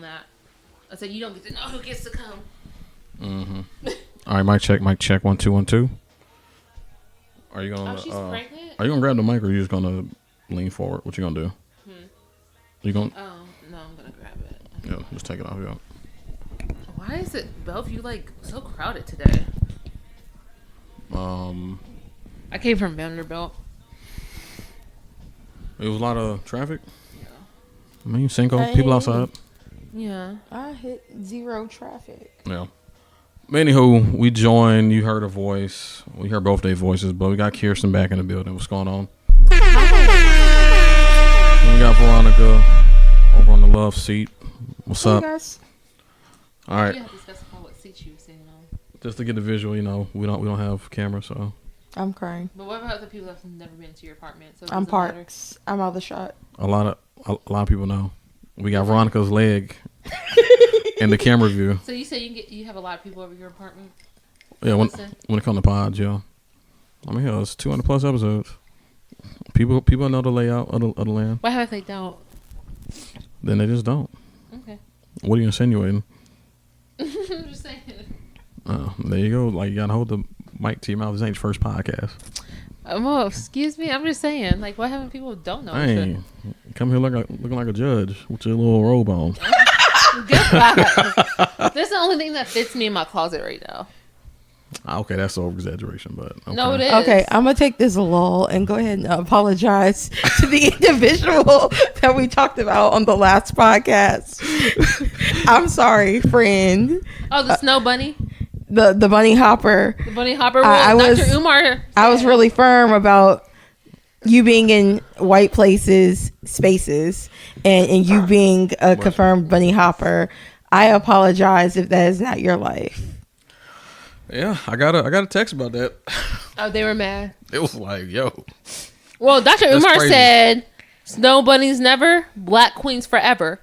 that. I said you don't get to know who gets to come. Mm-hmm. All right, mic check. 1 2 1 2. Are you gonna? She's pregnant. Are you gonna grab the mic or are you just gonna lean forward? What you gonna do? You gonna? Oh no, I'm gonna grab it. Yeah, just take it off. Yeah. Why is it Bellevue like so crowded today? I came from Vanderbilt. It was a lot of traffic. Yeah. I mean, Cinco, people outside. Yeah. I hit 0 traffic. Yeah. Anywho, we joined. You heard her voice. We heard both their voices, but we got Kearston back in the building. What's going on? And we got Veronica over on the love seat. What's up? Guys. All right. You have to specify what seat you were sitting on. Just to get the visual, we don't have camera, so. I'm crying. But what about the people that's never been to your apartment? So I'm Parks. I'm out of the shot. A lot of people know. We got Veronica's leg in the camera view. So you say you have a lot of people over your apartment? Yeah, when it comes to pods, yeah. I mean, it's 200 plus episodes. People know the layout of the land. What if they don't? Then they just don't. Okay. What are you insinuating? I'm just saying. There you go. Like, you gotta hold the mic to your mouth. This ain't your first podcast. Well, excuse me. I'm just saying. Like, what happen people don't know? Hey, come here looking like a judge with your little robe on. Goodbye. That's the only thing that fits me in my closet right now. Okay, that's over exaggeration, but okay. No, it is. Okay, I'm gonna take this lull and go ahead and apologize to the individual that we talked about on the last podcast. I'm sorry, friend. Oh, the snow bunny. The bunny hopper. The bunny hopper. Dr. Umar. I was really firm about you being in white places, spaces, and you being a confirmed bunny hopper. I apologize if that is not your life. Yeah, I got a text about that. Oh, they were mad. It was like, yo. Well, Dr. That's Umar crazy. said, "Snow bunnies never, black queens forever."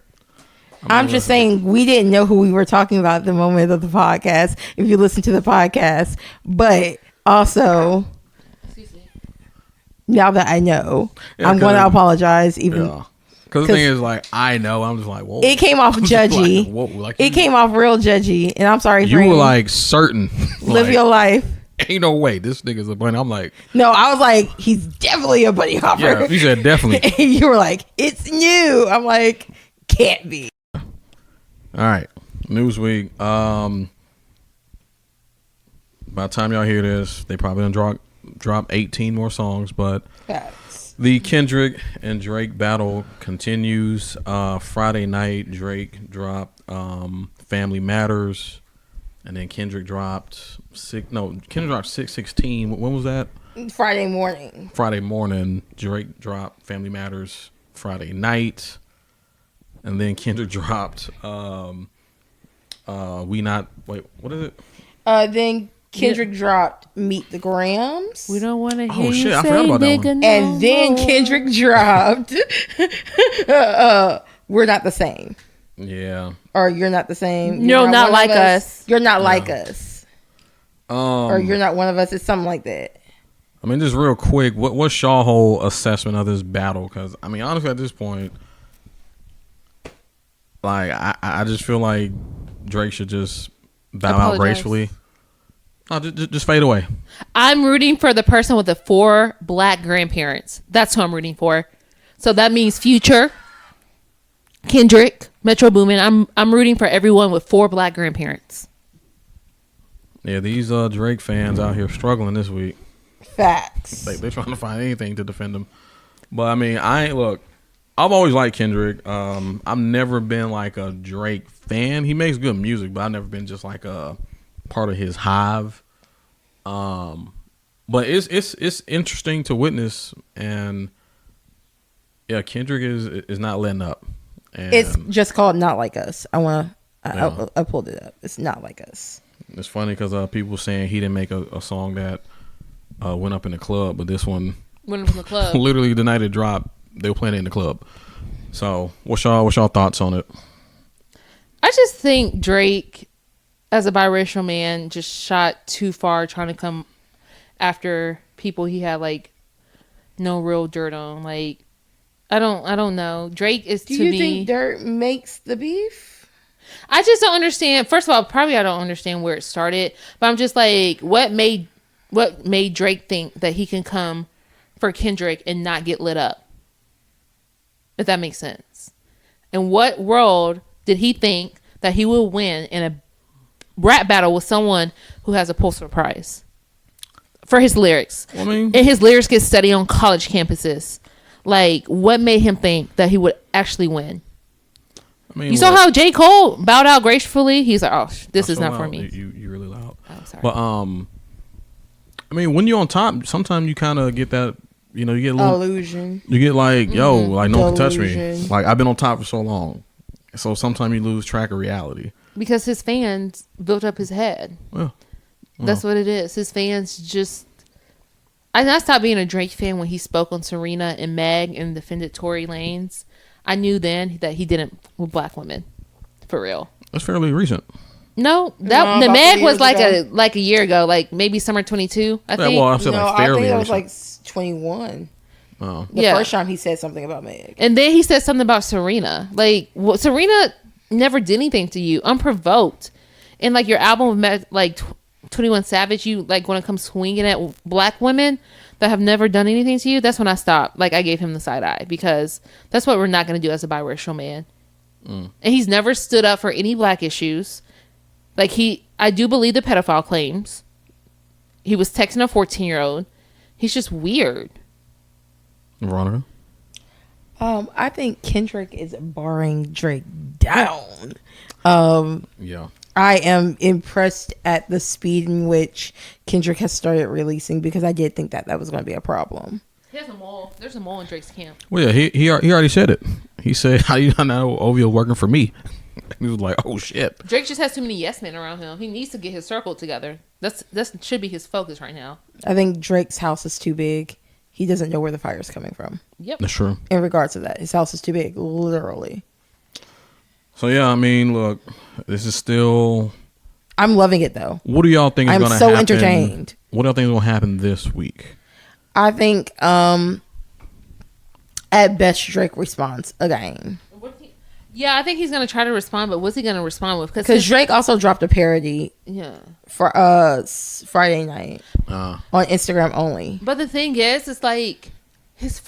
I'm just saying we didn't know who we were talking about at the moment of the podcast. If you listen to the podcast, but also, Excuse me. now that I know, Yeah, I'm going to apologize. Even Yeah. Because the thing is, like, I know. I'm just like, whoa. it came off judgy. Like, whoa, like, it came off real judgy, and I'm sorry. You friend. were like certain. Live like, your life. Ain't no way this nigga's a bunny. I'm like, No, I was like, he's definitely a bunny hopper. yeah. You said definitely. And you were like, it's new. I'm like, can't be. All right, Newsweek. By the time y'all hear this, they probably done drop 18 more songs. But Facts. the Kendrick and Drake battle continues. Friday night, Drake dropped "Family Matters," and then Kendrick dropped 616. When was that? Friday morning. Friday morning. Drake dropped "Family Matters" Friday night. And then Kendrick dropped what is it? Then Kendrick dropped Meet the Grams. We don't want to hear Oh, shit, you I say forgot about that nigga one. no And then more. Kendrick dropped We're Not the Same. Yeah. Or You're Not the Same. No, You're not one like of us. You're not like us. Or You're Not One of Us. It's something like that. I mean, just real quick, what's y'all whole assessment of this battle? Because, I mean, honestly, at this point, like, I just feel like Drake should just bow out gracefully. No, just fade away. I'm rooting for the person with the 4 black grandparents. That's who I'm rooting for. So that means Future, Kendrick, Metro Boomin. I'm rooting for everyone with 4 black grandparents. Yeah, these Drake fans out here struggling this week. Facts. They're trying to find anything to defend him. But, I mean, I've always liked Kendrick. I've never been like a Drake fan. He makes good music, but I've never been just like a part of his hive. But it's interesting to witness, and yeah, Kendrick is not letting up. And It's just called Not Like Us. I pulled it up. It's Not Like Us. it's funny because people saying he didn't make a song that went up in the club, but this one Went from the club. literally the night it dropped, they were playing it in the club. So what's y'all thoughts on it? I just think Drake, as a biracial man, just shot too far trying to come after people he had like no real dirt on. Like, I don't know. Drake is Do to you me. think dirt makes the beef? I just don't understand. First of all, probably I don't understand where it started, but I'm just like, what made Drake think that he can come for Kendrick and not get lit up? If that makes sense. In what world did he think that he will win in a rap battle with someone who has a Pulitzer Prize for his lyrics? I mean, and his lyrics get studied on college campuses. Like, what made him think that he would actually win? I mean, you saw how J. Cole bowed out gracefully? He's like, oh, this is not for me. You really loud. Oh, sorry. But I mean, when you're on top, sometimes you kind of get that. You know, you get a little illusion. You get like, yo, like no one can touch me. Delusion. Like I've been on top for so long, so sometimes you lose track of reality. Because his fans built up his head. Well, that's what it is. His fans just. I stopped being a Drake fan when he spoke on Serena and Meg and defended Tory Lanez. I knew then that he didn't with black women, for real. That's fairly recent. No, the Meg was like a year ago, like maybe summer 22. I think. Well, I'm saying like fairly I think it recent. was like 21. Oh. The first time he said something about Meg. And then he said something about Serena. Like, Serena never did anything to you unprovoked. And like your album with like 21 Savage, you like want to come swinging at black women that have never done anything to you. That's when I stopped. Like I gave him the side eye because that's what we're not going to do as a biracial man. And he's never stood up for any black issues. Like I do believe the pedophile claims. He was texting a 14-year-old. He's just weird. Veronica? I think Kendrick is barring Drake down. Yeah. I am impressed at the speed in which Kendrick has started releasing because I did think that was going to be a problem. He has a mole. There's a mole in Drake's camp. Well, yeah, he already said it. He said, "How do you not know OVO working for me?" He was like, "Oh shit." Drake just has too many yes men around him. He needs to get his circle together. That should be his focus right now. I think Drake's house is too big. He doesn't know where the fire is coming from. Yep. That's true. In regards to that, his house is too big, literally. So yeah, I mean, look, this is still. I'm loving it though. What do y'all think is going to happen? I'm so entertained. What do y'all think is going to happen this week? I think, at best, Drake responds again. Yeah, I think he's going to try to respond, but what's he going to respond with? Because Drake also dropped a parody. Yeah. For Friday night on Instagram only. But the thing is, it's like his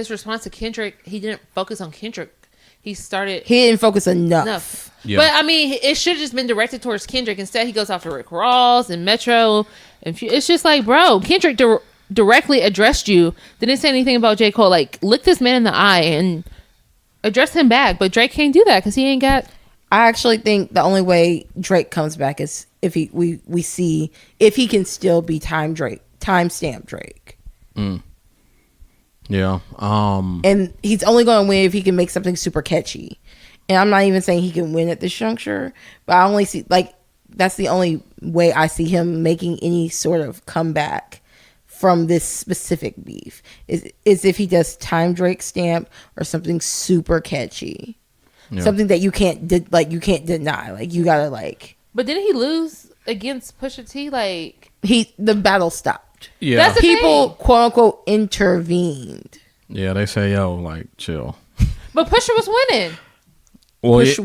response to Kendrick. He didn't focus on Kendrick. He didn't focus enough. Yeah. But I mean, it should have just been directed towards Kendrick. Instead, he goes after Rick Ross and Metro, and it's just like, bro, Kendrick directly addressed you. Didn't say anything about J. Cole. Like, look this man in the eye and address him back. But Drake can't do that because he ain't got. I actually think the only way Drake comes back is if we see if he can still be timestamp Drake. Yeah. And he's only going to win if he can make something super catchy. And I'm not even saying he can win at this juncture, but I only see that's the only way I see him making any sort of comeback from this specific beef is if he does time Drake stamp or something super catchy. Yeah. Something that you can't deny. Like you gotta like. But didn't he lose against Pusha T? Like the battle stopped. Yeah, that's people quote unquote intervened. Yeah, they say yo like chill. But Pusha was winning. Well, Push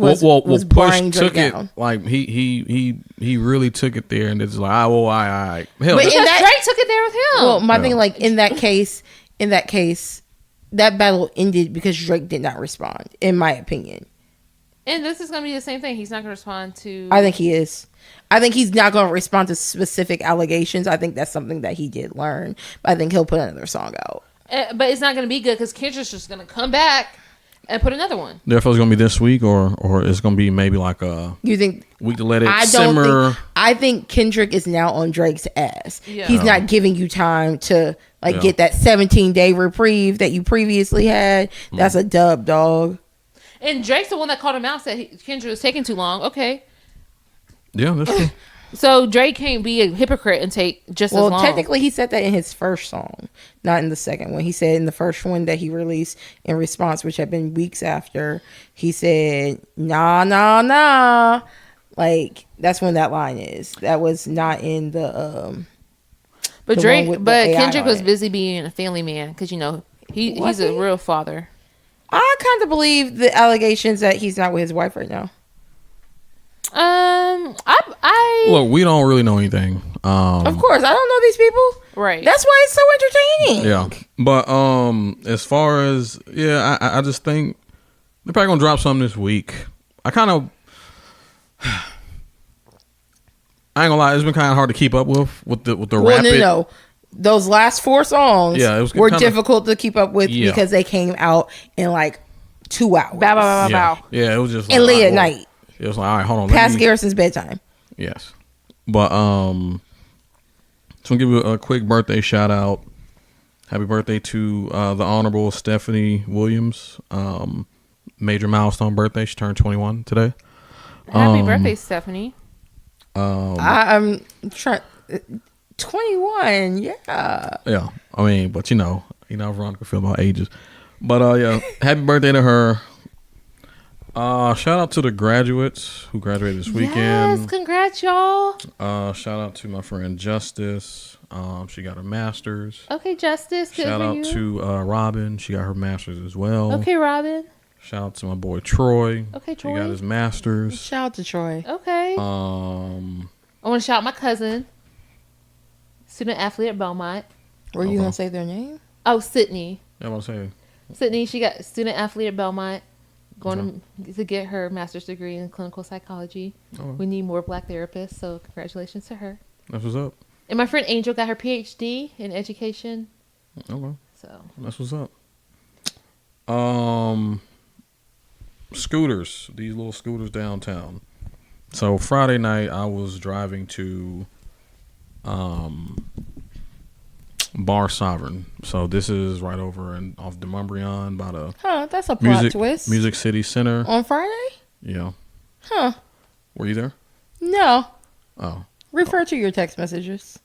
Push took it down. Like he really took it there, and it's like hell. But Drake took it there with him. Well, my thing like in that case, that battle ended because Drake did not respond, in my opinion. And this is going to be the same thing. He's not going to respond to... I think he is. I think he's not going to respond to specific allegations. I think that's something that he did learn. But I think he'll put another song out. But it's not going to be good because Kendrick's just going to come back and put another one. Therefore, it's going to be this week or it's going to be maybe like a week to let it simmer. I think Kendrick is now on Drake's ass. Yeah. He's not giving you time to get that 17-day reprieve that you previously had. That's a dub, dog. And Drake's the one that called him out, said Kendrick was taking too long. Okay. Yeah, that's true. So Drake can't be a hypocrite and take just as long. Well, technically, he said that in his first song, not in the second one. He said in the first one that he released in response, which had been weeks after, he said, nah, nah, nah. Like, that's when that line is. That was not in the... But Kendrick was busy being a family man because, he's a real father. I kind of believe the allegations that he's not with his wife right now. I Look, we don't really know anything. Of course, I don't know these people. right. That's why it's so entertaining. Yeah, but as far as I just think they're probably gonna drop something this week. I ain't gonna lie, it's been kind of hard to keep up with the Well, rapid. no. Those last 4 songs Yeah, it was were kinda- difficult to keep up with because they came out in like 2 hours. Bow, bow, bow, Yeah, bow. yeah, it was just like, And late all at right, well, night. It was like, all right, hold on, Past Garrison's bedtime. yes, but just gonna give you a quick birthday shout out. Happy birthday to the Honorable Stephanie Williams. Major milestone birthday. She turned 21 today. Happy birthday, Stephanie. I'm trying. 21, yeah. Yeah, I mean, but you know Veronica feel about ages. But yeah, happy birthday to her. Shout out to the graduates who graduated this Yes, weekend. congrats, y'all. Shout out to my friend Justice. She got her master's. Okay, Justice. Good Shout for out you. to Robin. She got her master's as well. Okay, Robin. Shout out to my boy Troy. Okay, He Troy. got his master's. Shout out to Troy. Okay. I want to shout out my cousin, student athlete at Belmont. Were you going to say their name? Oh, Sydney. I want to say. Sydney, she got student athlete at Belmont, going to get her master's degree in clinical psychology. Oh. We need more Black therapists, so congratulations to her. That's what's up. And my friend Angel got her PhD in education. Okay. So That's what's up. Scooters. These little scooters downtown. So Friday night I was driving to Bar Sovereign. So this is right over off Demonbreon by the That's a plot twist. Music City Center. On Friday? Yeah. Huh. Were you there? No. Oh. Refer to your text messages.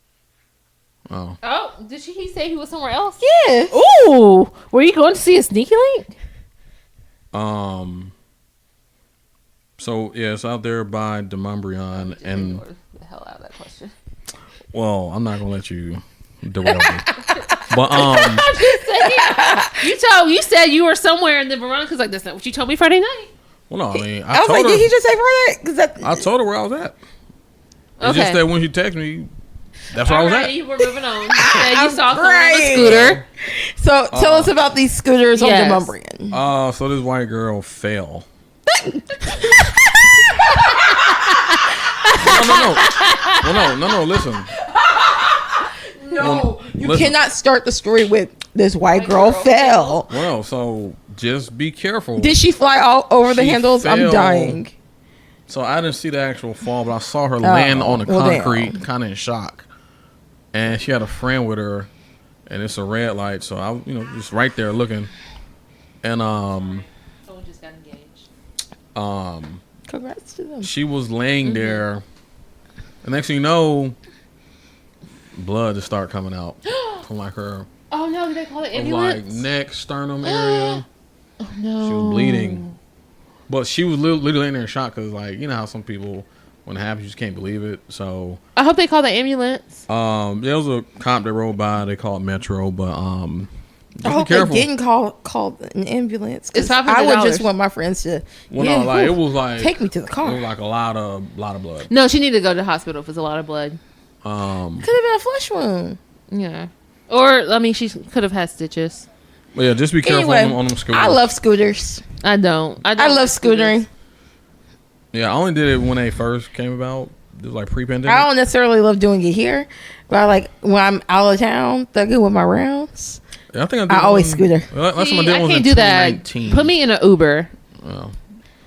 Oh. Oh, did he say he was somewhere else? Yes. Ooh, were you going to see a sneaky link? So yeah, it's out there by Demonbreon, and Ignore the hell out of that question. well, I'm not gonna let you derail me. But I'm just saying. You said you were somewhere, and then Veronica's like, "That's not what you told me Friday night." well, no, I mean, I was like, did he just say Friday? Because I told her where I was at. It's Okay. just that when she texted me, that's where I was at. Alrighty, we're moving on. You said you saw someone on a Right. scooter. So tell us about these scooters Yes. on Demonbreon. So this white girl fell. No. Listen. No, you listen. cannot start the story with this white girl fell. Well, so just be careful. Did she fly all over the She handles? I'm fell. dying. So I didn't see the actual fall, but I saw her land on the well, damn. concrete, kind of in shock. And she had a friend with her, and it's a red light, so I, just right there looking. And Someone just got engaged. Congrats to them. she was laying there. The next thing you know, blood just started coming out from like her Oh no, did they call it like ambulance? neck, sternum area. Oh no. She was bleeding, but she was literally laying there in shock because, like, you know how some people, when it happens, you just can't believe it. So I hope they call the ambulance. there was a cop that rode by. They called Metro, but just I hope be careful. they didn't call an ambulance. 'Cause It's $500. I would just want my friends to. Well, yeah, no, like whew, it was like take me to the It car. was like a lot of blood. No, she needed to go to the hospital if it's a lot of blood. Could have been a flesh wound. Yeah. Or I mean, she could have had stitches. But yeah, just be careful Anyway, on them scooters. I love scooters. I don't. I love scootering. Yeah, I only did it when they first came about. It was like pre-pandemic. I don't necessarily love doing it here, but I like when I'm out of town, thugging with my rounds. Yeah, I think I always scooter. Last time I See, did I was can't in do that. 2019. Put me in an Uber. Oh.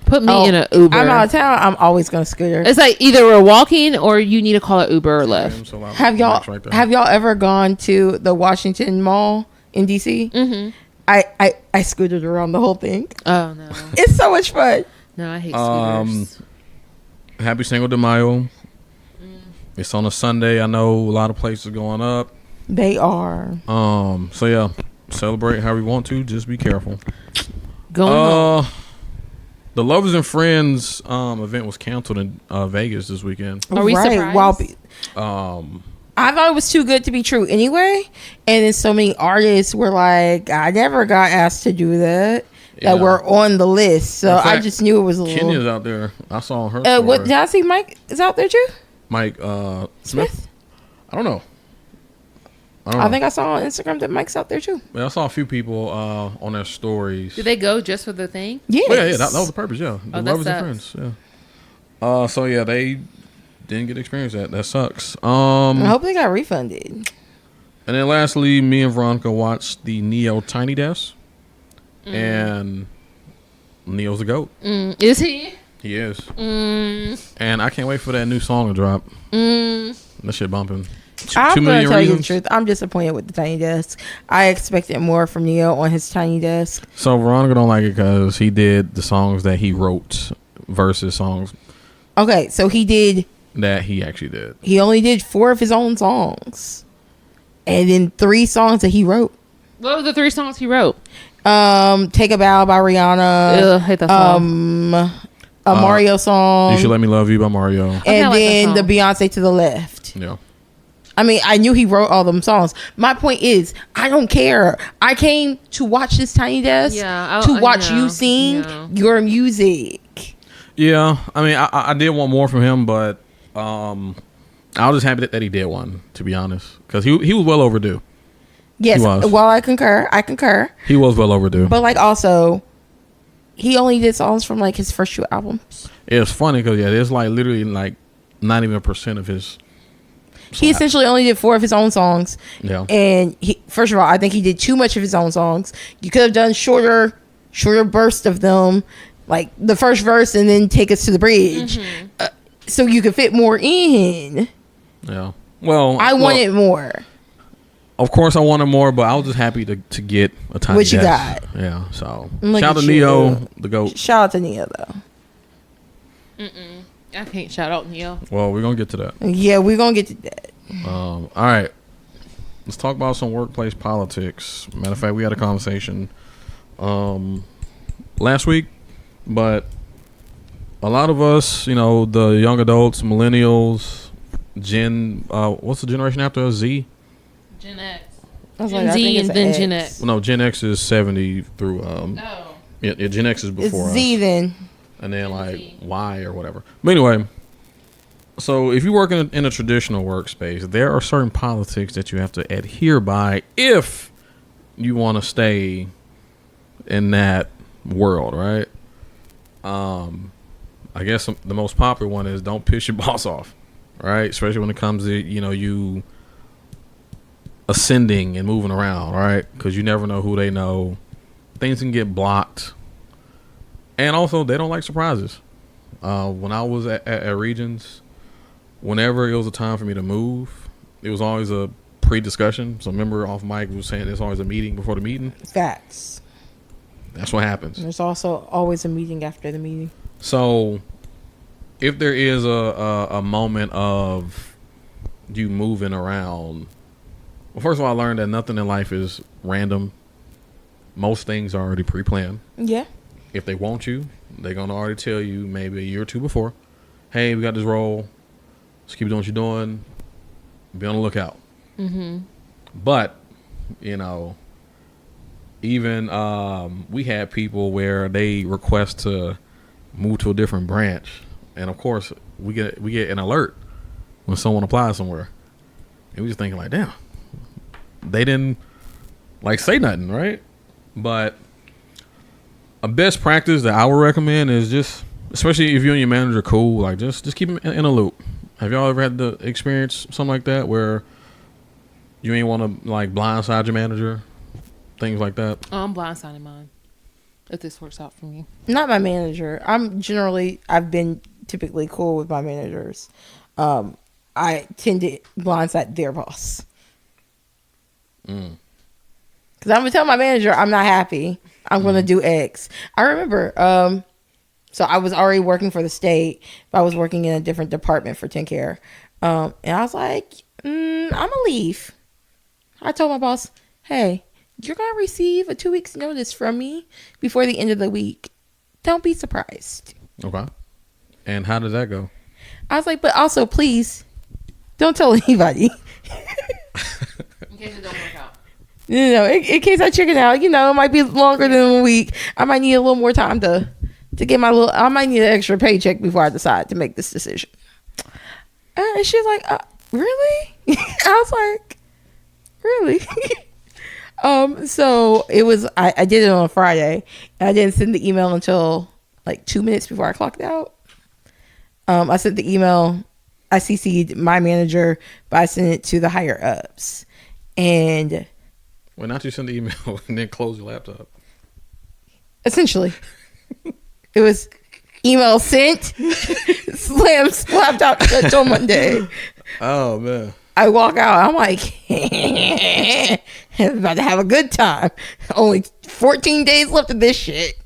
Put me in an Uber. I'm out of town. I'm always gonna scooter. It's like either we're walking or you need to call an Uber or Lyft. So loud. Have y'all Mike's right there. have y'all ever gone to the Washington Mall in DC? Mm-hmm. I scooted around the whole thing. Oh no, It's so much fun. no, I hate scooters. Happy Cinco de Mayo. It's on a Sunday. I know a lot of places going up. They are. So yeah, celebrate however you want to. Just be careful. Going home. The Lovers and Friends event was canceled in Vegas this weekend. Are we surprised? I thought it was too good to be true anyway, and then so many artists were like, "I never got asked to do that." that were on the list. So In fact, I just knew it was a little. Kenya's out there. I saw her story. What did I see? Mike is out there too. Mike Smith? I don't know. I think I saw on Instagram that Mike's out there too. Yeah, I saw a few people on their stories. Did they go just for the thing? Yes. Oh, yeah, that was the purpose. Yeah, the lovers sucks. and friends. Yeah. So yeah, they didn't get to experience that. That sucks. I hope they got refunded. And then lastly, me and Veronica watched the Neo Tiny Desk, and Neo's the GOAT. Is he? He is. And I can't wait for that new song to drop. That shit bumping. I'm going to tell you the truth. I'm disappointed with the Tiny Desk. I expected more from Neo on his Tiny Desk. So Veronica don't like it because he did the songs that he wrote versus songs. Okay, so he did. That he actually did. He only did 4 of his own songs. And then 3 songs that he wrote. What were the 3 songs he wrote? Take a Bow by Rihanna. Ugh, hate that song. A Mario song. You Should Let Me Love You by Mario. And then the Beyonce To the Left. Yeah. I mean, I knew he wrote all them songs. My point is, I don't care. I came to watch this Tiny Desk to watch you sing your music. Yeah, I mean, I did want more from him, but I was just happy that he did one, to be honest, because he was well overdue. Yes, well, I concur. He was well overdue. But like also, he only did songs from like his first 2 albums. It's funny because there's like literally like not even 1% of his. He essentially only did 4 of his own songs. Yeah. And first of all, I think he did too much of his own songs. You could have done shorter bursts of them, like the first verse and then take us to the bridge. So you could fit more in. Yeah. Well, I wanted more. Of course I wanted more, but I was just happy to get a Tiny What you Desk. got. Yeah, so Look shout out at to you. Neo, the GOAT. Shout out to Neo though. I can't shout out Neo. Well, we're going to get to that. Yeah, we're going to get to that. All right. Let's talk about some workplace politics. Matter of fact, we had a conversation last week, but a lot of us, the young adults, millennials, what's the generation after us? Z? Gen X. I was Gen I Z think it's and then X. Gen X. Well, no, Gen X is 70 through yeah, Gen X is It's before Z us. then. And then like Z. Y or whatever. But anyway, so if you work in a traditional workspace, there are certain politics that you have to adhere by if you want to stay in that world, right? I guess the most popular one is don't piss your boss off, right? Especially when it comes to you ascending and moving around, right? Because you never know who they know. Things can get blocked, and also they don't like surprises. When I was at Regions, whenever it was a time for me to move, it was always a pre-discussion. So remember, off mic was saying there's always a meeting before the meeting. Facts. That's what happens. There's also always a meeting after the meeting. So if there is a moment of you moving around, well, first of all, I learned that nothing in life is random. Most things are already pre-planned. Yeah. If they want you, they're going to already tell you maybe a year or two before, hey, we got this role. Just keep doing what you're doing. Be on the lookout. But, even we had people where they request to move to a different branch. And, of course, we get an alert when someone applies somewhere. And we just thinking like, damn, they didn't, say nothing, right? But a best practice that I would recommend is just, especially if you and your manager are cool, just keep them in a loop. Have y'all ever had the experience something like that where you ain't want to blindside your manager, things like that? Oh, I'm blindsiding mine. If this works out for me. Not my manager. I've been typically cool with my managers. I tend to blindside their boss. Because I'm going to tell my manager I'm not happy. I'm going to do X. I remember, so I was already working for the state, but I was working in a different department for TenCare. And I was like, I'm going to leave. I told my boss, hey, you're going to receive a 2 weeks notice from me before the end of the week. Don't be surprised. Okay. And how did that go? I was like, but also, please, don't tell anybody. In case it don't work out. in case I chicken out, it might be longer than a week. I might need a little more time to get I might need an extra paycheck before I decide to make this decision. And she's like, really? I was like, really? So it was, I did it on a Friday, and I didn't send the email until like 2 minutes before I clocked out. I sent the email, I CC'd my manager, but I sent it to the higher ups. And well, not you send the email and then close your laptop. Essentially, it was email sent, slam laptop shut on Monday. Oh man. I walk out, I'm like, I'm about to have a good time. Only 14 days left of this shit.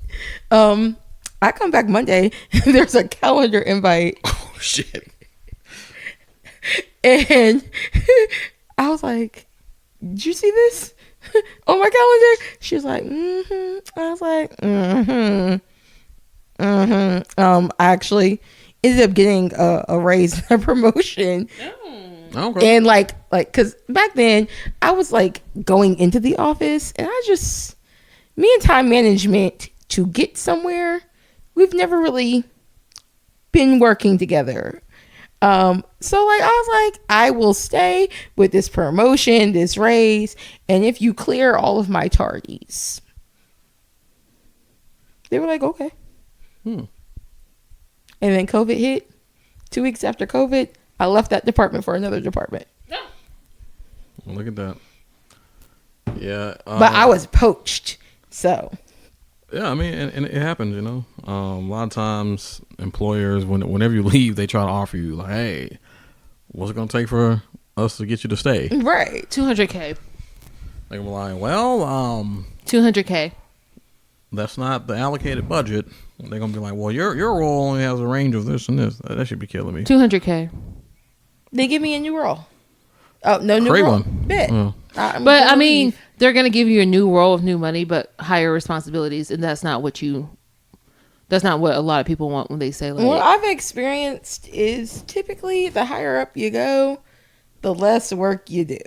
I come back Monday, and there's a calendar invite. Oh shit. And I was like, did you see this on my calendar? She was like, mm-hmm. I was like, I actually ended up getting a raise and a promotion. Okay. And like, cause back then I was like going into the office, and me and time management to get somewhere, we've never really been working together. So like, I was like, I will stay with this promotion, this raise, and if you clear all of my tardies. They were like, okay. And then COVID hit. 2 weeks after COVID, I left that department for another department. Well, look at that. Yeah. But I was poached, so. Yeah, I mean, and it happens, a lot of times employers, whenever you leave, they try to offer you like, hey, what's it going to take for us to get you to stay? Right. $200K. They're like, well, $200K. That's not the allocated budget. They're going to be like, well, your role only has a range of this and this. That should be killing me. $200K. They give me a new role. Oh, no new Great role. one. Bet. Yeah. But I mean, they're going to give you a new role of new money, but higher responsibilities. And that's not what a lot of people want when they say like. What I've experienced is typically the higher up you go, the less work you do.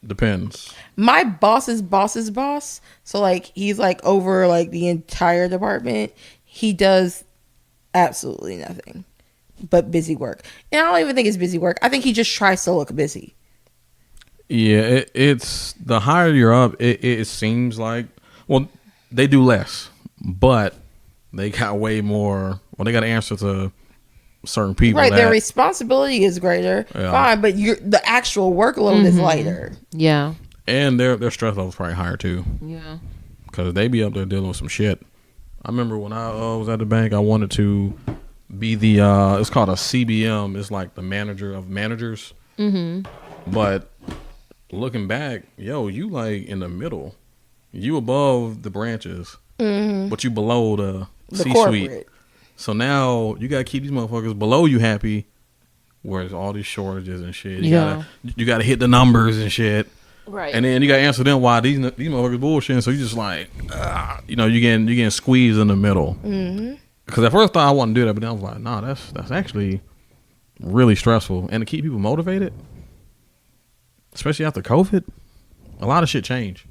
Depends. My boss's boss's boss, so like he's like over like the entire department. He does absolutely nothing but busy work, and I don't even think it's busy work. I think he just tries to look busy. Yeah, it's the higher you're up, it seems like, well, they do less, but they got way more. Well, they got to answer to certain people. Right, their responsibility is greater. Yeah. Fine, but the actual workload is lighter. Yeah, and their stress level is probably higher too. Yeah, because they be up there dealing with some shit. I remember when I was at the bank, I wanted to be the it's called a CBM. It's like the manager of managers. But looking back, you like in the middle. You above the branches, but you below the C-suite. Corporate. So now you gotta keep these motherfuckers below you happy. Whereas all these shortages and shit, you gotta hit the numbers and shit. Right. And then you gotta answer them why these motherfuckers bullshitting. So you just like, you getting squeezed in the middle. Because at first I thought I wanted to do that, but then I was like, nah, that's actually really stressful. And to keep people motivated, especially after COVID, a lot of shit changed.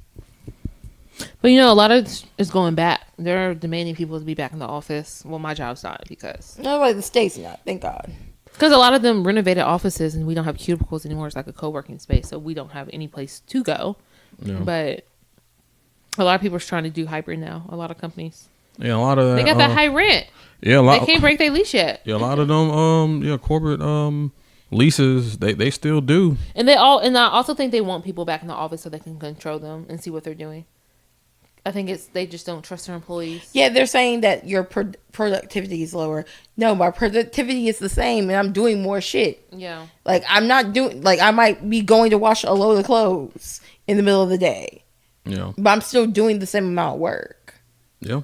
But a lot of is going back. They're demanding people to be back in the office. Well, my job's not because. No, like the state's not. Thank God. Because a lot of them renovated offices and we don't have cubicles anymore. It's like a co-working space, so we don't have any place to go. Yeah. But a lot of people are trying to do hybrid now. A lot of companies. Yeah, a lot of that. They got that high rent. Yeah, they can't break their lease yet. Yeah, a lot of them. Corporate leases they still do. And I also think they want people back in the office so they can control them and see what they're doing. I think they just don't trust their employees. Yeah, they're saying that your productivity is lower. No, my productivity is the same, and I'm doing more shit. Yeah, like I'm not doing I might be going to wash a load of clothes in the middle of the day. Yeah, but I'm still doing the same amount of work. Yeah.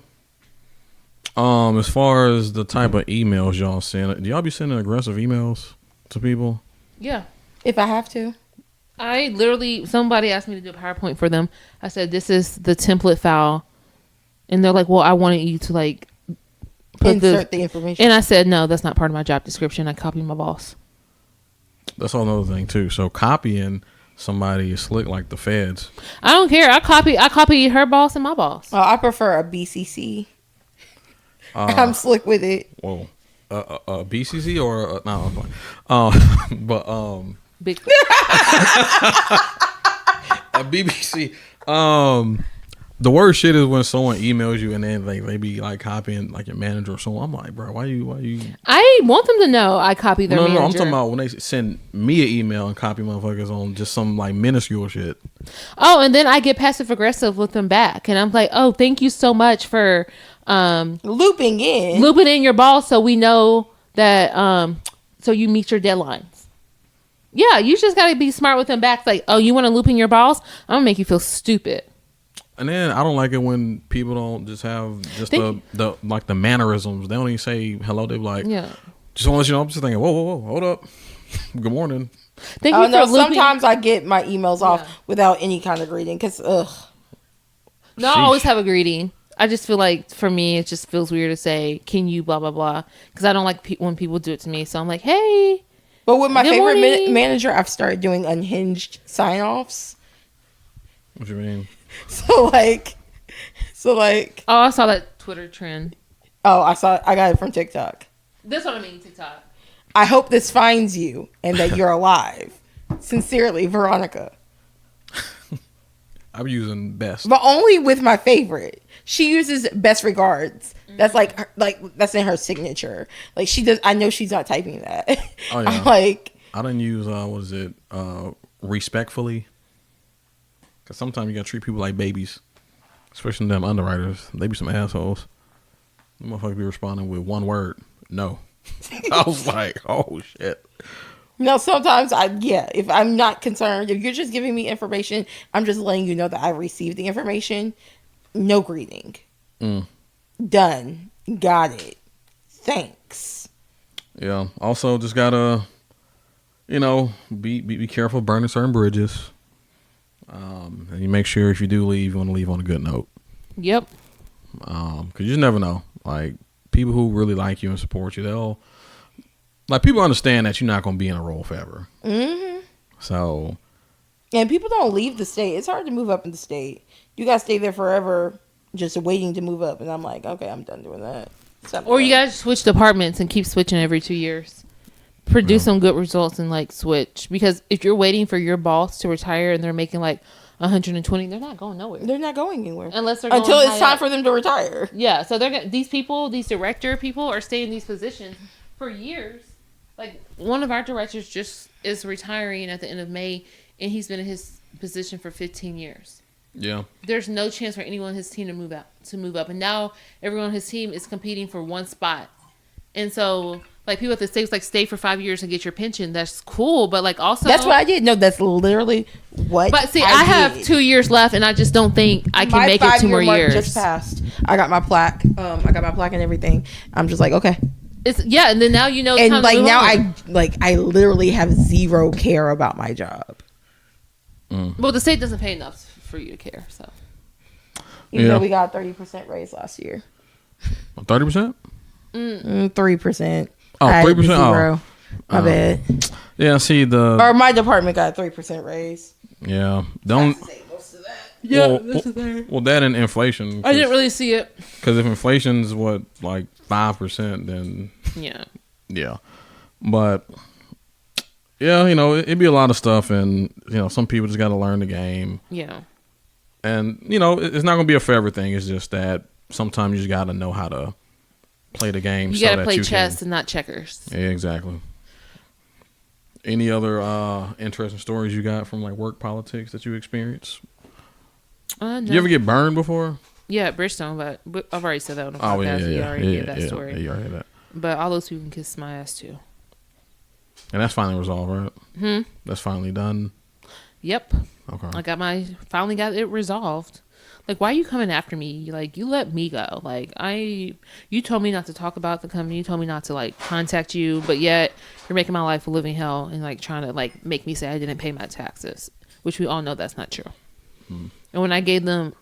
As far as the type of emails y'all send, do y'all be sending aggressive emails to people? Yeah, if I have to. Somebody asked me to do a PowerPoint for them. I said, this is the template file. And they're like, well, I wanted you to insert the information. And I said, no, that's not part of my job description. I copied my boss. That's another thing too. So copying somebody is slick like the feds. I don't care. I copy her boss and my boss. Oh, I prefer a BCC. I'm slick with it. Whoa, a BCC or no? But Big. a BBC. The worst shit is when someone emails you and then they be like copying like your manager or someone. I'm like, bro, why you? I want them to know I copy their manager. No, I'm talking about when they send me an email and copy motherfuckers on just some like minuscule shit. Oh, and then I get passive aggressive with them back, and I'm like, oh, thank you so much for looping in your boss, so we know that so you meet your deadlines. Yeah, you just gotta be smart with them back. Like, oh, you want to loop in your boss? I'm gonna make you feel stupid. And then I don't like it when people don't just have just the like the mannerisms. They don't even say hello. They be like, yeah. Just want to let you know. I'm just thinking, whoa, hold up. Good morning. Thank you for looping. Sometimes I get my emails off without any kind of greeting because ugh. No, I always have a greeting. I just feel like for me, it just feels weird to say, "Can you blah blah blah?" Because I don't like when people do it to me. So I'm like, "Hey." But with my favorite manager, I've started doing unhinged sign-offs. What you mean? So like. Oh, I saw that Twitter trend. Oh, I got it from TikTok. That's what I mean, TikTok. I hope this finds you and that you're alive. Sincerely, Veronica. I'm using best. But only with my favorite. She uses best regards. That's like that's in her signature. Like she does. I know she's not typing that. Oh yeah. I didn't use what is it? Respectfully. Because sometimes you gotta treat people like babies, especially them underwriters. They be some assholes. The motherfuckers be responding with one word, no. I was like, oh shit. No, sometimes if I'm not concerned, if you're just giving me information, I'm just letting you know that I received the information. No greeting. Done. Got it. Thanks. Yeah. Also, just gotta, be careful burning certain bridges. And you make sure if you do leave, you want to leave on a good note. Yep. Because you just never know. Like people who really like you and support you, people understand that you're not going to be in a role forever. Mm-hmm. So. And people don't leave the state. It's hard to move up in the state. You got to stay there forever just waiting to move up. And I'm like, okay, I'm done doing that. Or you guys switch departments and keep switching every 2 years. Produce some good results and switch. Because if you're waiting for your boss to retire and they're making 120, they're not going nowhere. They're not going anywhere. Unless they're until it's time for them to retire. Yeah, so these director people are staying in these positions for years. Like one of our directors just is retiring at the end of May, and he's been in his position for 15 years. Yeah. There's no chance for anyone on his team to move up, and now everyone on his team is competing for one spot. And so, people at the states stay for 5 years and get your pension. That's cool, but also that's what I did. No, that's literally what. But see, I have 2 years left, and I just don't think I can make it 2 more years. Just passed. I got my plaque. I got my plaque and everything. I'm just like, okay. And then now you know. And now I literally have zero care about my job. Well, the state doesn't pay enough for you to care. So even though we got a 30% raise last year. 30%. 3%. Oh, 3%. Oh, my bad. Yeah, see or my department got a 3% raise. Yeah, don't. Most of that. Yeah, this is there. Well, that and inflation. I didn't really see it. Because if inflation's 5%, then yeah. But it'd be a lot of stuff, and some people just got to learn the game. Yeah. And it's not going to be a forever thing. It's just that sometimes you just got to know how to play the game. You got to play chess and not checkers. Yeah, exactly. Any other interesting stories you got from work politics that you experienced? No. Did you ever get burned before? Yeah, at Bridgestone, but I've already said that on the podcast. Yeah. You already gave that story. Yeah, you already had that. But all those people can kiss my ass too. And that's finally resolved, right? That's finally done. Yep. Okay. Finally got it resolved. Why are you coming after me? You let me go. You told me not to talk about the company. You told me not to contact you, but yet you're making my life a living hell and trying to make me say I didn't pay my taxes, which we all know that's not true. And when I gave them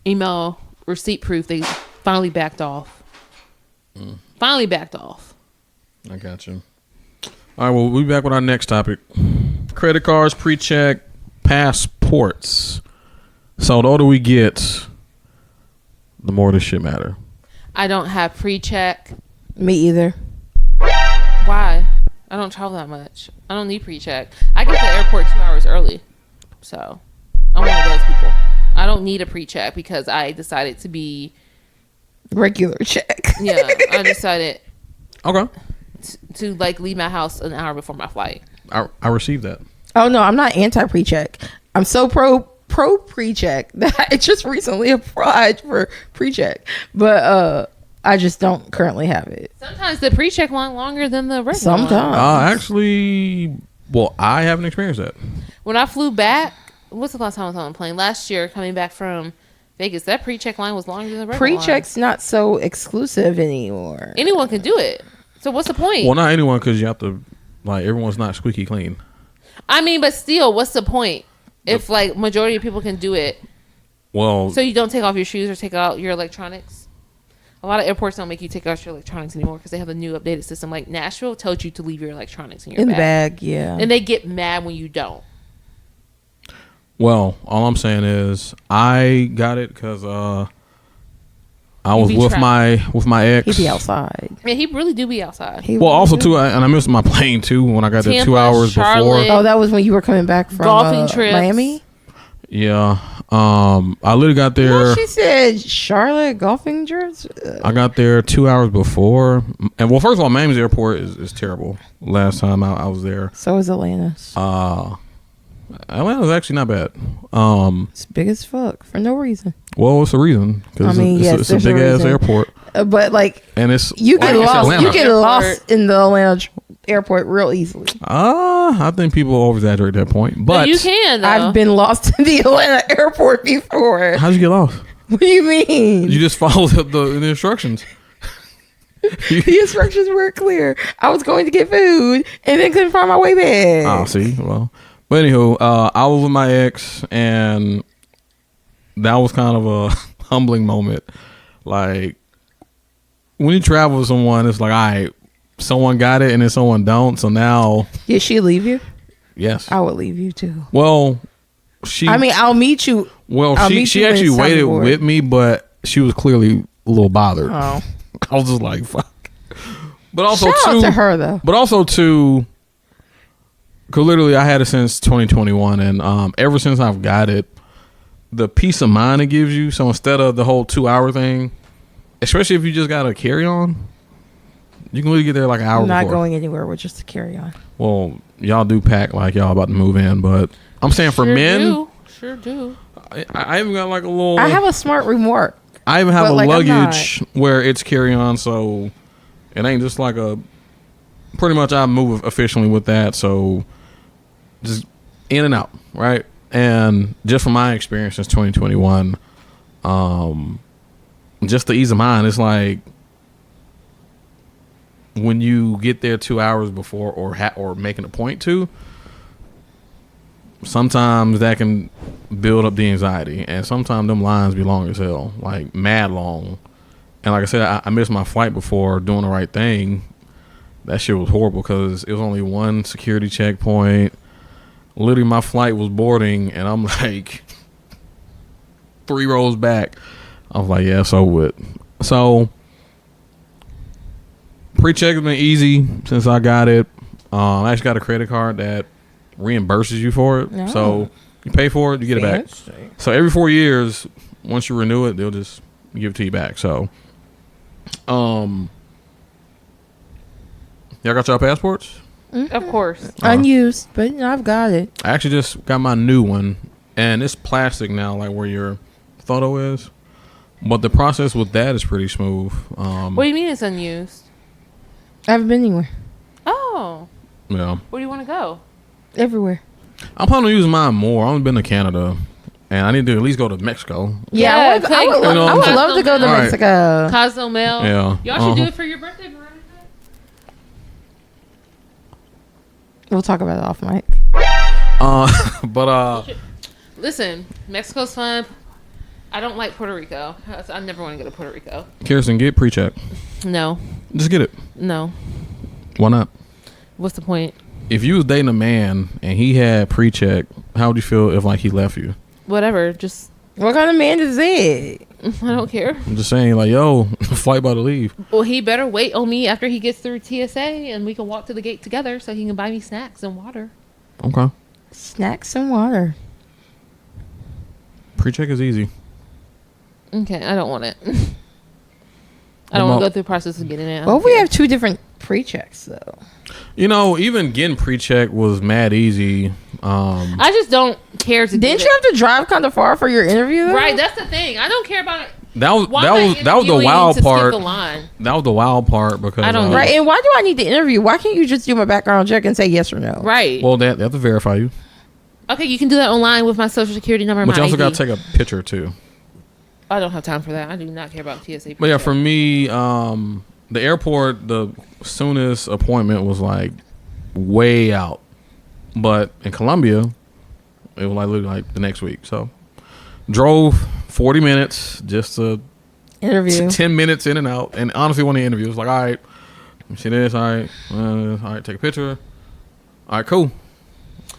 email receipt proof, they finally backed off. Finally backed off. I got you. All right, well, we'll be back with our next topic. Credit cards, pre-check, passports. So the older we get, the more this shit matter. I don't have pre-check. Me either. Why? I don't travel that much. I don't need pre-check. I get to the airport 2 hours early. So I'm one of those people. I don't need a pre-check because I decided to be Regular check. Yeah, I decided Okay. to like leave my house an hour before my flight. I received that. Oh no, I'm not anti pre-check. I'm so pro pre-check that I just recently applied for pre-check, but I just don't currently have it. Sometimes the pre-check line longer than the regular one. Sometimes. Actually, well, I haven't experienced that. When I flew back, what's the last time I was on a plane? Last year, coming back from Vegas, that pre-check line was longer than the regular Pre-check's not so exclusive anymore. Anyone can do it. So what's the point? Well, not anyone, because you have to, like, everyone's not squeaky clean. I mean, but still, what's the point? If like majority of people can do it, Well, so you don't take off your shoes or take out your electronics. A lot of airports don't make you take out your electronics anymore because they have a new updated system. Like Nashville tells you to leave your electronics in your in the bag. bag, yeah. And they get mad when you don't. well, all I'm saying is I got it because I was be with trapped. my ex. He'd be outside. Man, he really do be outside. He Well, would also do. too, and I missed my plane too when I got there 2 Tampa, hours Charlotte. before. Oh, that was when you were coming back from Golfing trips. Miami? Yeah, I literally got there. No, she said Charlotte golfing trips. I got there 2 hours before, and well, first of all, Miami's airport is terrible. Last time I was there, So is Atlanta's. Atlanta's actually not bad. It's big as fuck for no reason. Well, it's a reason because I mean, it's a there's a big ass reason. airport, But like and it's you get like it's lost. Atlanta. You get Airport. lost in the Atlanta airport real easily. I think people over exaggerate that point, No, but you can though. I've been lost in the Atlanta airport before. how'd you get lost? What do you mean? You just followed the instructions. The instructions were clear. I was going to get food and then couldn't find my way back. Oh, see, well, but anywho, I was with my ex, and that was kind of a humbling moment. Like when you travel with someone, it's like, all right, someone got it, and then someone don't. So now, Did she leave you? yes. I would leave you too. Well, she. I mean, I'll meet you. well, I'll she meet she you when actually it's time waited to board. with me, but she was clearly a little bothered. Oh, I was just like, fuck. But also shout too, out to her though. But also too, because literally I had it since 2021, and ever since I've got it, the peace of mind it gives you. So instead of the whole 2 hour thing, especially if you just got to carry on, you can really get there like an hour I'm not before. going anywhere with just to carry on. Well, y'all do pack like y'all about to move in, but I'm saying for men, Sure do. I even got like a little. I have a smart remark. I even have but, a like, I'm luggage where it's carry on, so it ain't just like a. Pretty much, I move efficiently with that, so just in and out, right? And just from my experience since 2021, just the ease of mind. It's like when you get there 2 hours before, or making a point to. Sometimes that can build up the anxiety, and sometimes them lines be long as hell, like mad long. And like I said, I missed my flight before doing the right thing. That shit was horrible because it was only one security checkpoint. Literally, my flight was boarding, and I'm like 3 rows back. I was like, yeah, so what? So pre-check has been easy since I got it. I actually got a credit card that reimburses you for it. Oh. So you pay for it, you get it back. Fancy. So every 4 years, once you renew it, they'll just give it to you back. So, y'all got y'all passports? Of course. Unused, but I've got it. I actually just got my new one, and it's plastic now, like where your photo is. But the process with that is pretty smooth. What do you mean it's unused? I haven't been anywhere. Oh, Yeah, where do you want to go? Everywhere. I'm planning on using mine more. I've only been to Canada, and I need to at least go to Mexico. Yeah, Yeah, I would take- You know what I'm love to go to All right. Mexico. Cozumel. Yeah. Y'all should do it for your birthday, Veronica. We'll talk about it off mic. But Listen, Mexico's fun. I don't like Puerto Rico. I never want to go to Puerto Rico. Kearston, get pre-check. No, Just get it. no. Why not? What's the point? if you was dating a man and he had pre-check, how would you feel if like he left you? Whatever. Just What kind of man is it? I don't care. I'm just saying, like, yo, flight about to leave. Well, he better wait on me after he gets through TSA, and we can walk to the gate together, so he can buy me snacks and water. Okay. Snacks and water. Pre-check is easy. Okay, I don't want it. I don't want to go through the process of getting it. Well, we have 2 different pre-checks though. You know, even getting pre-check was mad easy. I just don't care to. Didn't you have to drive kind of far for your interview? Though? Right, that's the thing. I don't care about it. That was the wild part. That was the wild part because I don't right. And why do I need to interview? Why can't you just do my background check and say yes or no? Right. Well, they have to verify you. Okay, you can do that online with my social security number. And but you also got ID. to take a picture too. I don't have time for that. I do not care about TSA. But yeah, for me, the airport, the soonest appointment was like way out. But in Colombia, it was like literally like the next week. So drove 40 minutes just to interview. 10 minutes in and out. And honestly, one of the interviews was like, all right, let me see this. All right, take a picture. All right, cool.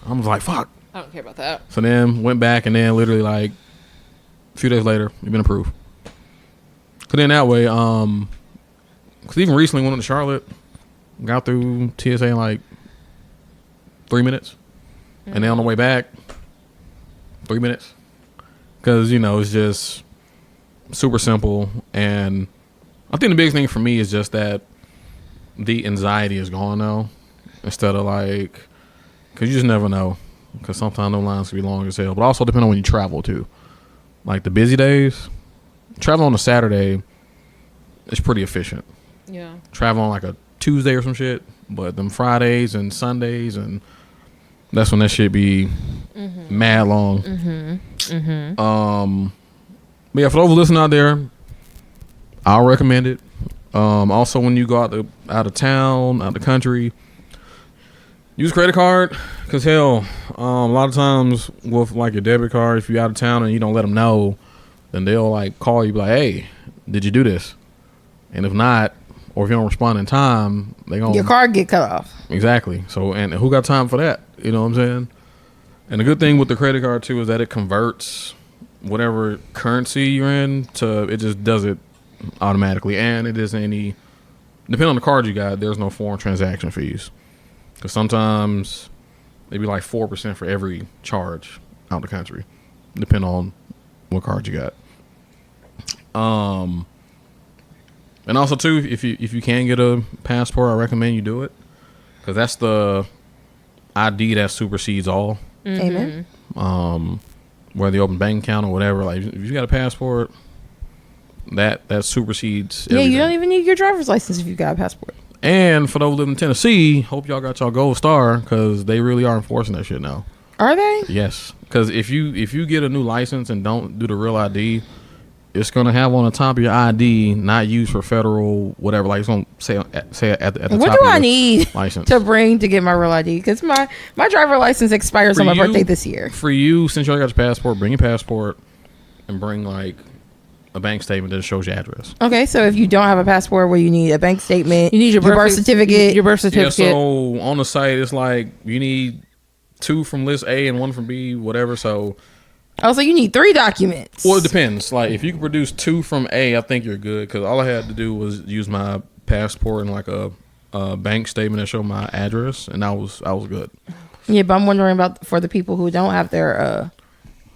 I was like, fuck. I don't care about that. So then went back and then literally like a few days later, you've been approved. Cause then that way, cause even recently went to Charlotte, got through TSA in like 3 minutes, and then on the way back, 3 minutes. Cause you know it's just super simple, and I think the biggest thing for me is just that the anxiety is gone now, instead of like, cause you just never know. Because sometimes those lines can be long as hell. But also depending on when you travel, too. Like, the busy days, travel on a Saturday is pretty efficient. Yeah. Travel on, like, a Tuesday or some shit. But them Fridays and Sundays, and that's when that shit be mad long. But, yeah, for those listening out there, I'll recommend it. Also, when you go out of town, out of the country, use credit card. Because, hell, a lot of times with, like, your debit card, if you're out of town and you don't let them know, then they'll, like, call you, be like, hey, did you do this? And if not, or if you don't respond in time, they gonna... Your card get cut off. Exactly. So, and who got time for that? You know what I'm saying? And the good thing with the credit card, too, is that it converts whatever currency you're in to... It just does it automatically. And it isn't any... Depending on the card you got, there's no foreign transaction fees. Because sometimes... Maybe like 4% for every charge out the country, depending on what card you got. And also too, if you can get a passport, I recommend you do it, because that's the ID that supersedes all. Amen. Whether you open bank account or whatever, like if you got a passport, that supersedes. Yeah, everything. you don't even need your driver's license if you got a passport. And for those living in Tennessee, hope y'all got y'all gold star, because they really are enforcing that shit now. Are they? Yes, because if you get a new license and don't do the real ID, it's gonna have on the top of your ID not used for federal whatever. Like it's gonna say at the top. What of do your I need license to bring to get my real ID? Because my driver license expires on my birthday this year. For you, since you already got your passport, bring your passport and bring like a bank statement that shows your address. Okay, so if you don't have a passport, where you need a bank statement, you need your birth certificate. Your birth certificate. Yeah, so on the site, it's like you need 2 from list A and 1 from B, whatever. So, so you need 3 documents. Well, it depends. Like if you can produce 2 from A, I think you're good. Because all I had to do was use my passport and like a bank statement that showed my address, and I was good. Yeah, but I'm wondering about for the people who don't have their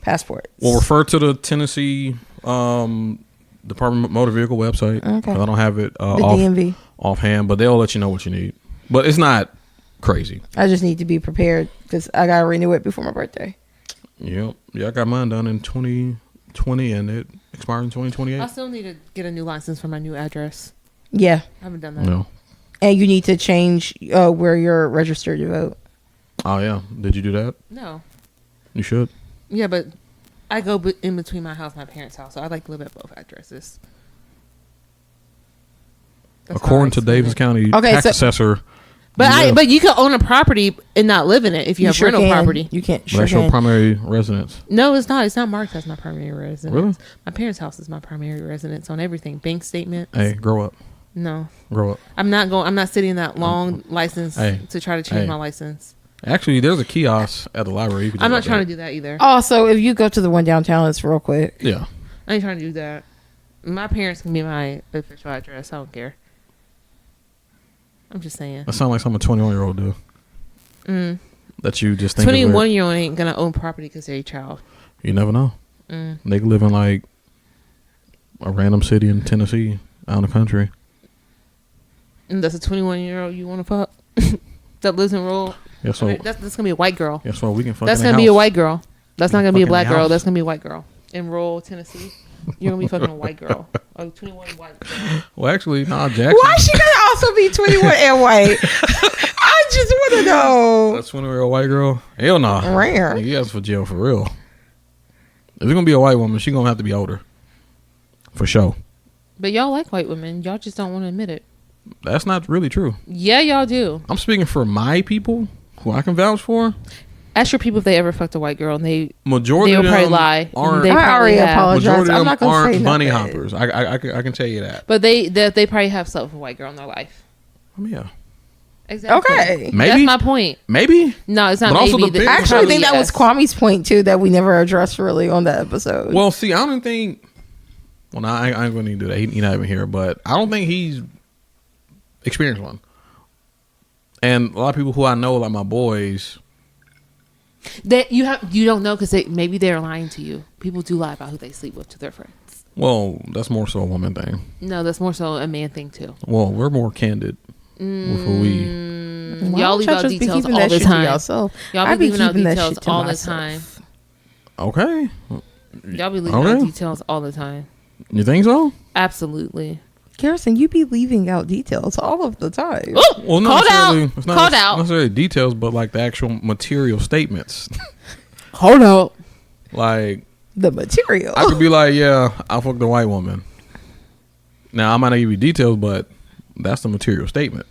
passports. Well, refer to the Tennessee Department of Motor Vehicle website. Okay. I don't have it the DMV offhand, but they'll let you know what you need. But it's not crazy. I just need to be prepared because I gotta renew it before my birthday. Yep. Yeah, I got mine done in 2020 and it expired in 2028. I still need to get a new license for my new address. Yeah. I haven't done that. No. And you need to change where you're registered to vote. Oh, yeah. Did you do that? No. You should. Yeah, but I go in between my house and my parents' house, so I like to live at both addresses. That's According to Davis County tax assessor. But you can own a property and not live in it if you have rental property. You can't. But that's your primary residence. No, it's not. It's not marked as my primary residence. Really? My parents' house is my primary residence on everything. Bank statement. Hey, grow up. No. Grow up. I'm not sitting that long license Hey. to try to change my license. Actually, there's a kiosk at the library. You can I'm not just trying to do that either. Also, if you go to the one downtown, it's real quick. Yeah. I ain't trying to do that. My parents can be my official address. I don't care. I'm just saying. That sounds like something a 21-year-old do. That you just think 21-year-old ain't gonna own property because they're a child. You never know. They could live in like a random city in Tennessee, out in the country. And that's a 21-year-old you want to fuck that lives in rural. Yeah, so that's gonna be a white girl. yeah, so we can fuck. That's in the gonna be a house. white girl. That's not gonna be a Fucking black girl. house. That's gonna be a white girl in rural Tennessee. You're gonna be fucking a white girl. A 21 white girl. Well, actually, nah, Jackson. Why she gonna also be 21 and white? I just want to know. That's 20-year-old white girl. Hell no. Nah. Rare. You ask for jail for real. If it's gonna be a white woman, she gonna have to be older. For sure. But y'all like white women. Y'all just don't want to admit it. That's not really true. Yeah, y'all do. I'm speaking for my people, who I can vouch for. Ask your people if they ever fucked a white girl, and Majority they'll of them probably lie. aren't. They I probably already have. apologize. Majority of I'm them not gonna aren't say bunny nothing. hoppers. I can tell you that. But they probably have slept with a white girl in their life. I mean, yeah. Exactly. Okay. Maybe. That's my point. Maybe. No, it's not But also maybe. depends- I actually think that was yes. Kwame's point too that we never addressed really on that episode. Well, see, I don't think. Well, no, I ain't going to do that. He's not even here, but I don't think he's experienced one. And a lot of people who I know, like my boys, That you don't know because maybe they're lying to you. People do lie about who they sleep with to their friends. well, that's more so a woman thing. No, that's more so a man thing too. Well, we're more candid with who we. Why Y'all don't leave y'all out just be details keeping all that the shit to time. yourself? Y'all I be leaving out keeping that details shit to all the myself. time. Okay. Y'all be leaving out details all the time. You think so? Absolutely. Garrison, you be leaving out details all of the time. Ooh, Well, not called necessarily. out. It's not Called out. necessarily details, but like the actual material statements. Hold up. Like The material. I could be like, yeah, I fucked a white woman. Now I might not give you details, but that's the material statement.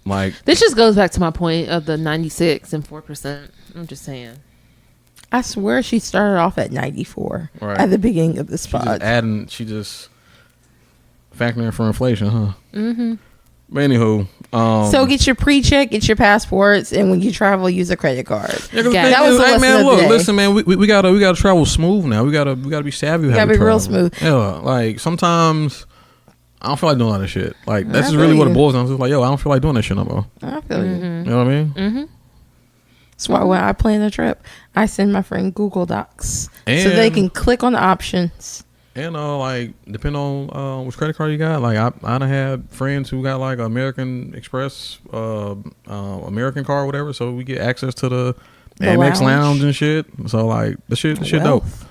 Like This just goes back to my point of the 96 and 4%. I'm just saying. I swear she started off at 94 Right. at the beginning of the she spot. just adding, she just factoring for inflation, huh? Mm-hmm. But anywho, So get your pre-check, get your passports, and when you travel, use a credit card. yeah, 'cause Yeah. the thing That was is, the hey, lesson man, of the look, day. listen, man, we gotta travel smooth now. We gotta be savvy. You gotta be real smooth. Yeah, like sometimes I don't feel like doing all that shit. Like that's I just feel really what it you. boils down to. It's like, yo, I don't feel like doing that shit no more. I feel you. You know what I mean? Mm-hmm. That's why when I plan a trip, I send my friend Google Docs so And- they can click on the options. And like depending on which credit card you got, like I done had friends who got like American Express, American card, whatever. So we get access to the Amex lounge and shit. So like the shit dope. Wealth.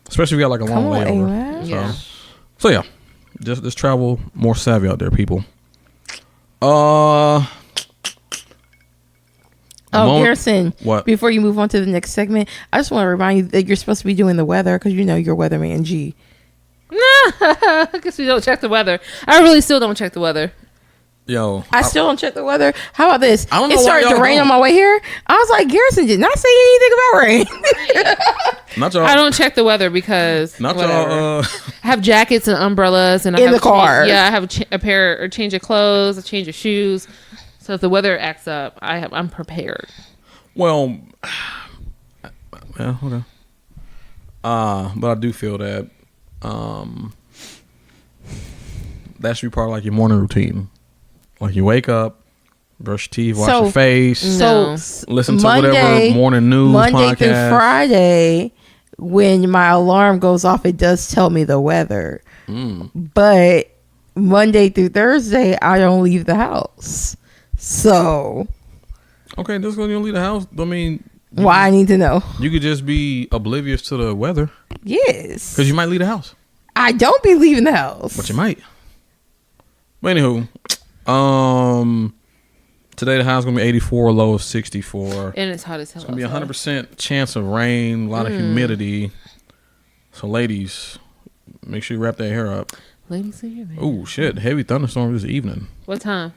Especially if you got like a long Come on, layover. Amen. So, Yeah. so yeah, just travel more savvy out there, people. Oh, Garrison. What? Before you move on to the next segment, I just want to remind you that you're supposed to be doing the weather because you know you're weatherman G. I guess we don't check the weather. I really still don't check the weather. Yo, I still don't check the weather. How about this? I don't know It why started to y'all rain don't. on my way here. I was like, Garrison did not say anything about rain. not y'all. I don't check the weather because Not whatever. y'all. I have jackets and umbrellas and I In have the car. Yeah, I have a pair or change of clothes, a change of shoes. So if the weather acts up, I'm prepared. Well, yeah, okay. But I do feel that that should be part of like your morning routine. Like you wake up, brush your teeth, wash So- your face, No. listen to whatever morning news Monday through podcast. Friday, when my alarm goes off, it does tell me the weather. But Monday through Thursday, I don't leave the house. So Okay, just because you don't leave the house, I mean, why I need to know? you could just be oblivious to the weather Yes, because you might leave the house, I don't be leaving the house. but you might. But anywho, today the high is gonna be 84, low of 64. And it's hot as hell. It's gonna be outside. 100% chance of rain, a lot of humidity. So, ladies, make sure you wrap that hair up. Ladies in here, man. Oh shit! Heavy thunderstorm this evening. What time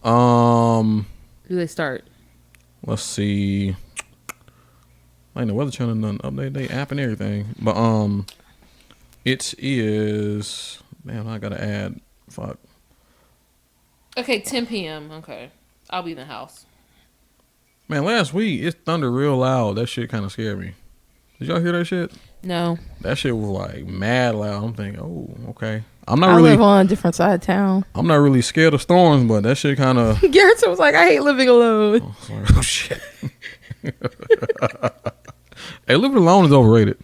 Do do they start? let's see. Like the Weather Channel done update their app and everything, but it is Damn, I gotta add. Fuck. Okay, 10 p.m. Okay, I'll be in the house. Man, last week it thundered real loud. That shit kind of scared me. Did y'all hear that shit? No. That shit was like mad loud. I'm thinking, oh, okay. I live on a different side of town. I'm not really scared of storms, but that shit kind of. Garrison was like, I hate living alone. Oh shit. Hey, living alone is overrated.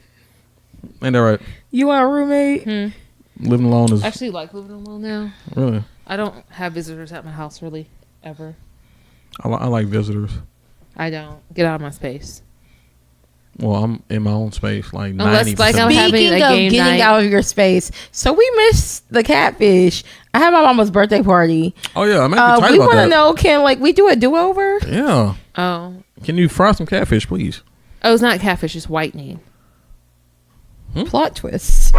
Ain't that right? You want a roommate? Living alone is. I actually like living alone now. Really? I don't have visitors at my house really ever. I like visitors. I don't get out of my space. Well, I'm in my own space, like Unless, 90%. like, I'm having Speaking a of game getting night. out of your space, so we missed the catfish. I had my mama's birthday party. Oh yeah, I'm actually tight we about want to that. know, can we do a do over? Yeah. Oh. Can you fry some catfish, please? Oh, it's not catfish, it's whitening. Plot twist.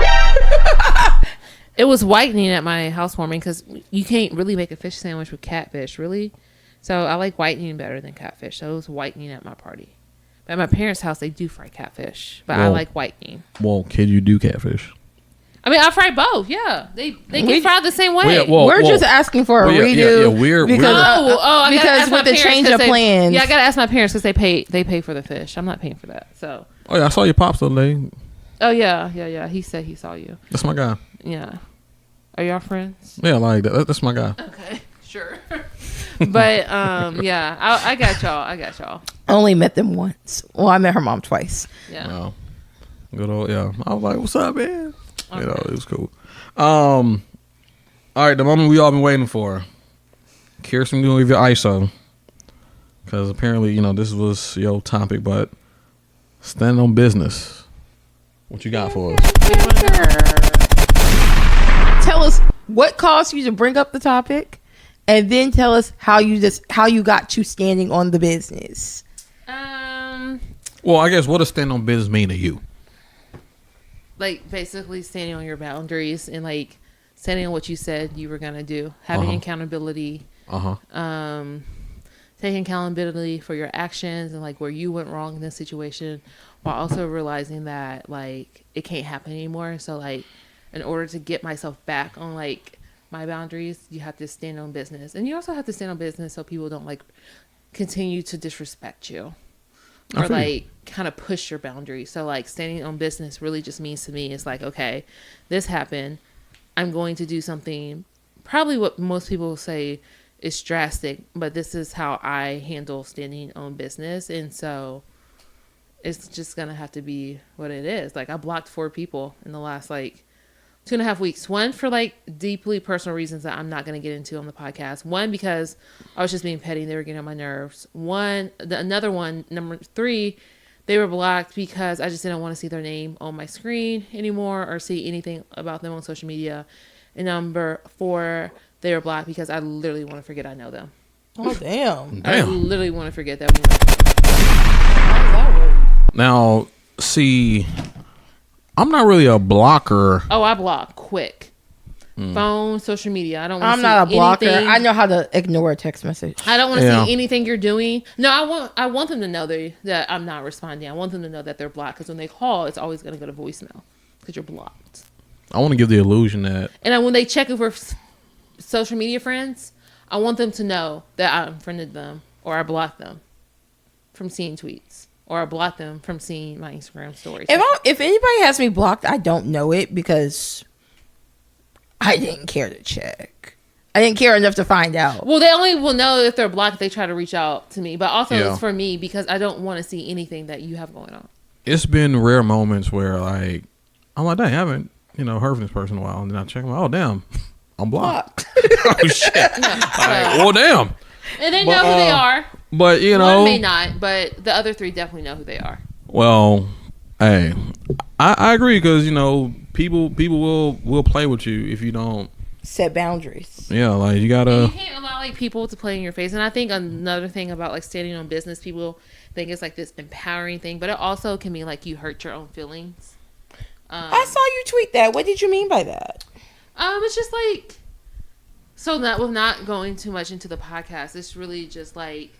It was whitening at my housewarming because you can't really make a fish sandwich with catfish, really. So I like whitening better than catfish. So it was whitening at my party. But at my parents' house, they do fry catfish, but I like whitening. Well, can you do catfish? I mean, I fry both. Yeah, they get fried the same way. We're just asking for a redo. Because with the change of plans. Yeah, I gotta ask my parents because they pay for the fish. I'm not paying for that. So. Oh yeah, I saw your pops the other day. Oh yeah. He said he saw you. That's my guy. Yeah. Are y'all friends? Yeah, like that's my guy. Okay, sure. But yeah, I got y'all. I only met them once. Well, I met her mom twice. Yeah. Wow. Good old yeah. I was like, "What's up, man?" Okay. You know, it was cool. All right, the moment we all been waiting for. Kearston, gonna give your ISO because apparently, this was your topic, but stand on business. What you got for us? Tell us what caused you to bring up the topic, and then tell us how you got to standing on the business. Well, I guess what does stand on business mean to you? Like basically standing on your boundaries and like standing on what you said you were gonna do, having accountability, taking accountability for your actions and like where you went wrong in this situation, while also realizing that like it can't happen anymore. So like in order to get myself back on like my boundaries, you have to stand on business, and you also have to stand on business so people don't like continue to disrespect you or like kind of push your boundaries. So like standing on business really just means to me it's like, okay, this happened, I'm going to do something probably what most people say is drastic, but this is how I handle standing on business. And so it's just gonna have to be what it is. Like I blocked 4 people in the last like 2.5 weeks. One for like deeply personal reasons that I'm not going to get into on the podcast. One because I was just being petty. They were getting on my nerves. Another one, number 3, they were blocked because I just didn't want to see their name on my screen anymore or see anything about them on social media. And number 4, they were blocked because I literally want to forget I know them. Oh, damn. I literally want to forget that. How does that work? Now, see, I'm not really a blocker. Oh, I block quick. Phone, social media. I don't want to see not a blocker. anything. I know how to ignore a text message. I don't want to see anything you're doing. No, I want them to know that I'm not responding. I want them to know that they're blocked because when they call, it's always going to go to voicemail because you're blocked. I want to give the illusion that. And then when they check if we're social media friends, I want them to know that I unfriended them or I blocked them from seeing tweets. Or I block them from seeing my Instagram stories. If anybody has me blocked, I don't know it because I didn't care to check. I didn't care enough to find out. Well, they only will know if they're blocked if they try to reach out to me. But also it's for me because I don't want to see anything that you have going on. It's been rare moments where like I'm like, dang, I haven't heard from this person in a while, and then I check them. Oh, damn, I'm blocked. Oh shit. Well, damn. And they know who they are. But one may not, but the other 3 definitely know who they are. Well, hey, I agree because people will play with you if you don't set boundaries. Yeah, like you gotta. You can't allow like people to play in your face. And I think another thing about like standing on business, people think it's like this empowering thing, but it also can mean like you hurt your own feelings. I saw you tweet that. What did you mean by that? It's just like with not going too much into the podcast, it's really just like.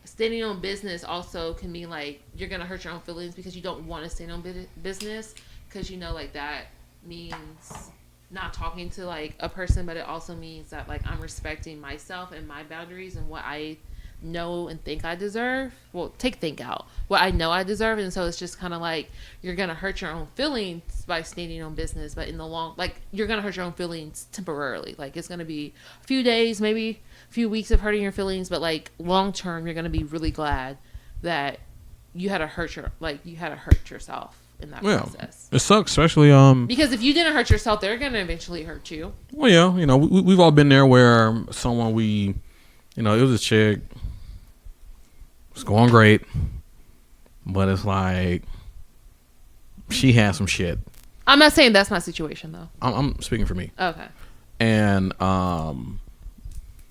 Standing on business also can mean like you're gonna hurt your own feelings because you don't want to stand on business because like that means not talking to like a person, but it also means that like I'm respecting myself and my boundaries and what I know and think I deserve. Well, take think out what I know I deserve, and so it's just kind of like you're gonna hurt your own feelings by standing on business, but in the long, like you're gonna hurt your own feelings temporarily. Like it's gonna be a few days, maybe a few weeks of hurting your feelings, but like long term, you're gonna be really glad that you had to hurt yourself in that process. It sucks, especially because if you didn't hurt yourself, they're gonna eventually hurt you. Well, yeah, you know, we've all been there where someone it was a chick, it's going great, but it's like she has some shit. I'm not saying that's my situation though. I'm speaking for me. Okay. And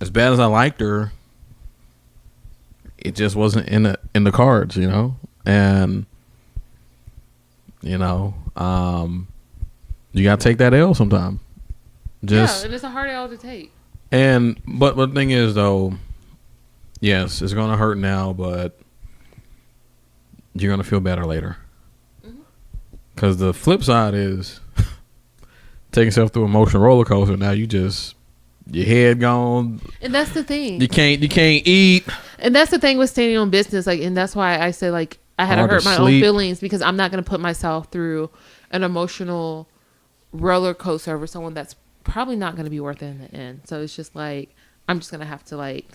as bad as I liked her, it just wasn't in the cards, you know, and. You know, you gotta take that L sometime. Yeah, and it's a hard L to take. But the thing is, though, yes, it's gonna hurt now, but you're gonna feel better later. Because the flip side is taking yourself through an emotional roller coaster. Now your head gone, and that's the thing. You can't eat, and that's the thing with standing on business. Like, and that's why I say like. I had to hurt my own feelings because I'm not going to put myself through an emotional roller coaster over someone that's probably not going to be worth it in the end. So it's just like, I'm just going to have to like,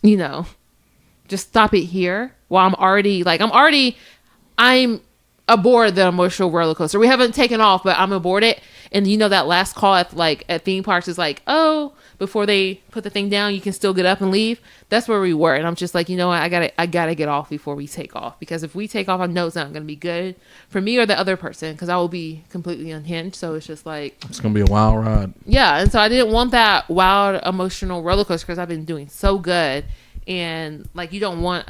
you know, just stop it here while I'm aboard the emotional roller coaster. We haven't taken off, but I'm aboard it. And you know, that last call at theme parks is like, oh, before they put the thing down, you can still get up and leave. That's where we were. And I'm just like, you know what? I gotta get off before we take off, because if we take off, I know it's not going to be good for me or the other person, because I will be completely unhinged. So it's just like, it's going to be a wild ride. Yeah. And so I didn't want that wild emotional roller coaster because I've been doing so good. And like, you don't want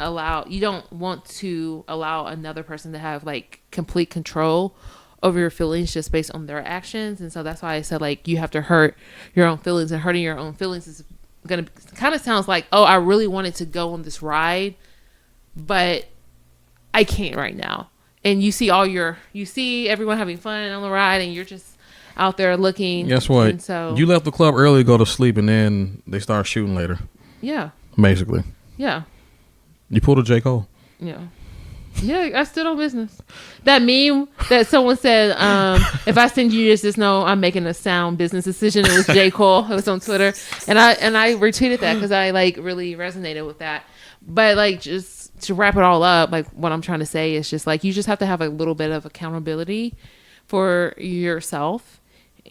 to allow another person to have like complete control over your feelings just based on their actions. And so that's why I said like, you have to hurt your own feelings, and hurting your own feelings is gonna kind of sounds like, oh, I really wanted to go on this ride, but I can't right now. And you see everyone having fun on the ride, and you're just out there looking. Guess what? And so you left the club early to go to sleep, and then they start shooting later. Yeah. Basically. Yeah. You pulled a J. Cole. Yeah. Yeah, I stood on business. That meme that someone said, if I send you this, just know I'm making a sound business decision. It was J. Cole. It was on Twitter. And I retweeted that because I like really resonated with that. But like, just to wrap it all up, like what I'm trying to say is just like, you just have to have a little bit of accountability for yourself.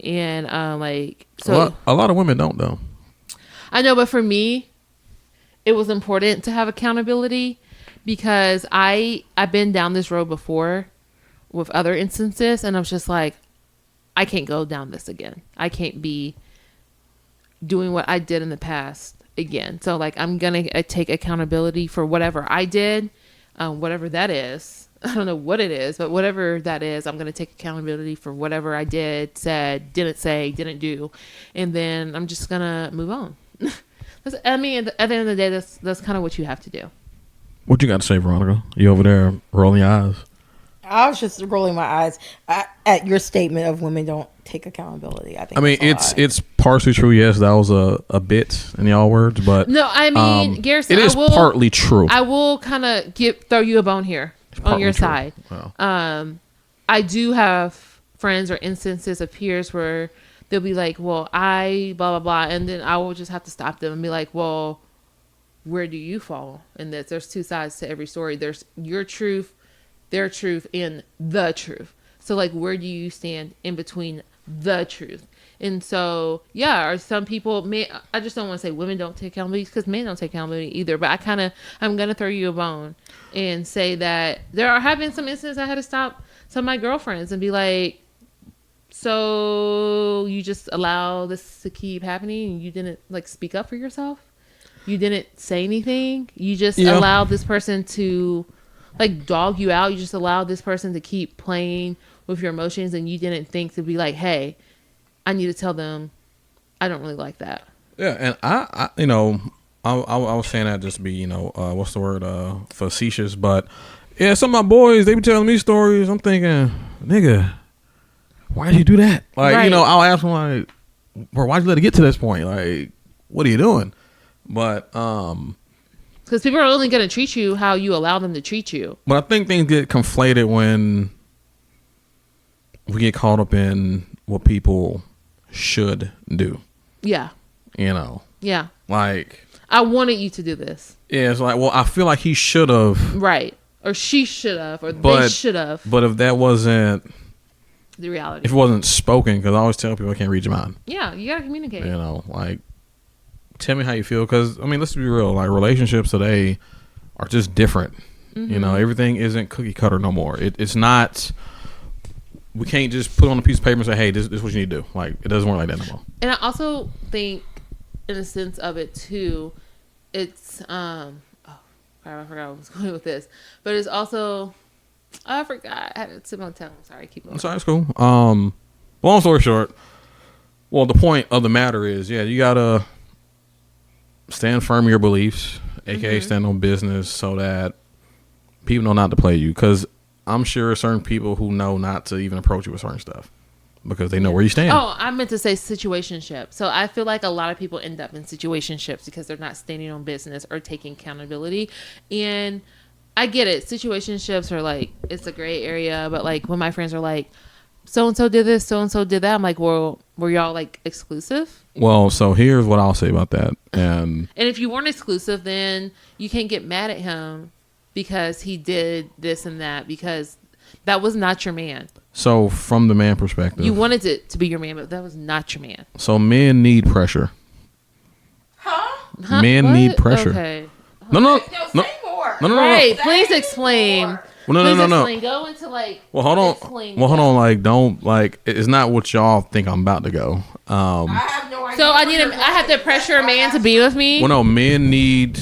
And like, so a lot of women don't though. I know, but for me, it was important to have accountability, because I've been down this road before with other instances, and I was just like, I can't go down this again. I can't be doing what I did in the past again. So like, I'm going to take accountability for whatever I did, whatever that is. I don't know what it is, but whatever that is, I'm going to take accountability for whatever I did, said, didn't say, didn't do. And then I'm just going to move on. I mean, at the end of the day, that's kind of what you have to do. What you got to say, Veronica? You over there rolling your eyes? I was just rolling my eyes at your statement of women don't take accountability. I mean, it's partially true. Yes, that was a bit in y'all words, but no, I mean, Garrison, it is partly true. I will kind of throw you a bone here on your side. Wow. I do have friends or instances of peers where they'll be like, "Well, I blah blah blah," and then I will just have to stop them and be like, "Well, where do you fall in this?" There's two sides to every story. There's your truth, their truth, and the truth. So like, where do you stand in between the truth? And so, yeah, or some people I just don't want to say women don't take accountability, because men don't take accountability either. But I'm going to throw you a bone and say that have been some instances I had to stop some of my girlfriends and be like, so you just allow this to keep happening and you didn't like speak up for yourself? You didn't say anything. You just allowed this person to like dog you out. You just allowed this person to keep playing with your emotions, and you didn't think to be like, hey, I need to tell them I don't really like that. Yeah, and I was saying that just to be, what's the word, facetious, but yeah, some of my boys, they be telling me stories. I'm thinking, nigga, why did you do that? Like, Right. I'll ask him like, bro, why'd you let it get to this point? Like, what are you doing? But because people are only going to treat you how you allow them to treat you. But I think things get conflated when we get caught up in what people should do. Yeah. Yeah. Like, I wanted you to do this. Yeah, it's like, well, I feel like he should have. Right. Or she should have. Or they should have. But if that wasn't the reality. If it wasn't spoken, because I always tell people I can't read your mind. Yeah, you got to communicate. Like, tell me how you feel. Because, I mean, let's be real. Like, relationships today are just different. Mm-hmm. Everything isn't cookie cutter no more. It's not. We can't just put on a piece of paper and say, hey, this is what you need to do. Like, it doesn't work like that no more. And I also think, in a sense of it, too, it's, I forgot where I was going with this. But it's also, I forgot. I had it to my tongue. I'm sorry. Keep going. Sorry, it's cool. Long story short, well, the point of the matter is, you got to stand firm in your beliefs, aka stand on business, so that people know not to play you. Because I'm sure certain people who know not to even approach you with certain stuff because they know where you stand. Oh, I meant to say situationship. So I feel like a lot of people end up in situationships because they're not standing on business or taking accountability. And I get it. Situationships are like, it's a gray area. But like when my friends are like, so-and-so did this, so-and-so did that. I'm like, well, were y'all like exclusive? Well, so here's what I'll say about that. And if you weren't exclusive, then you can't get mad at him because he did this and that, because that was not your man. So from the man perspective, you wanted it to be your man, but that was not your man. So men need pressure. Huh? Men What? need pressure. Okay. No. Say more. No. Right. Say Please explain. more. Well, no. Explain. Go into like. Well, hold on. explain Well, hold that. on. Like, don't like. It's not what y'all think I'm about to go. I have no idea. So I have to pressure a man to be with me. Well, no. Men need.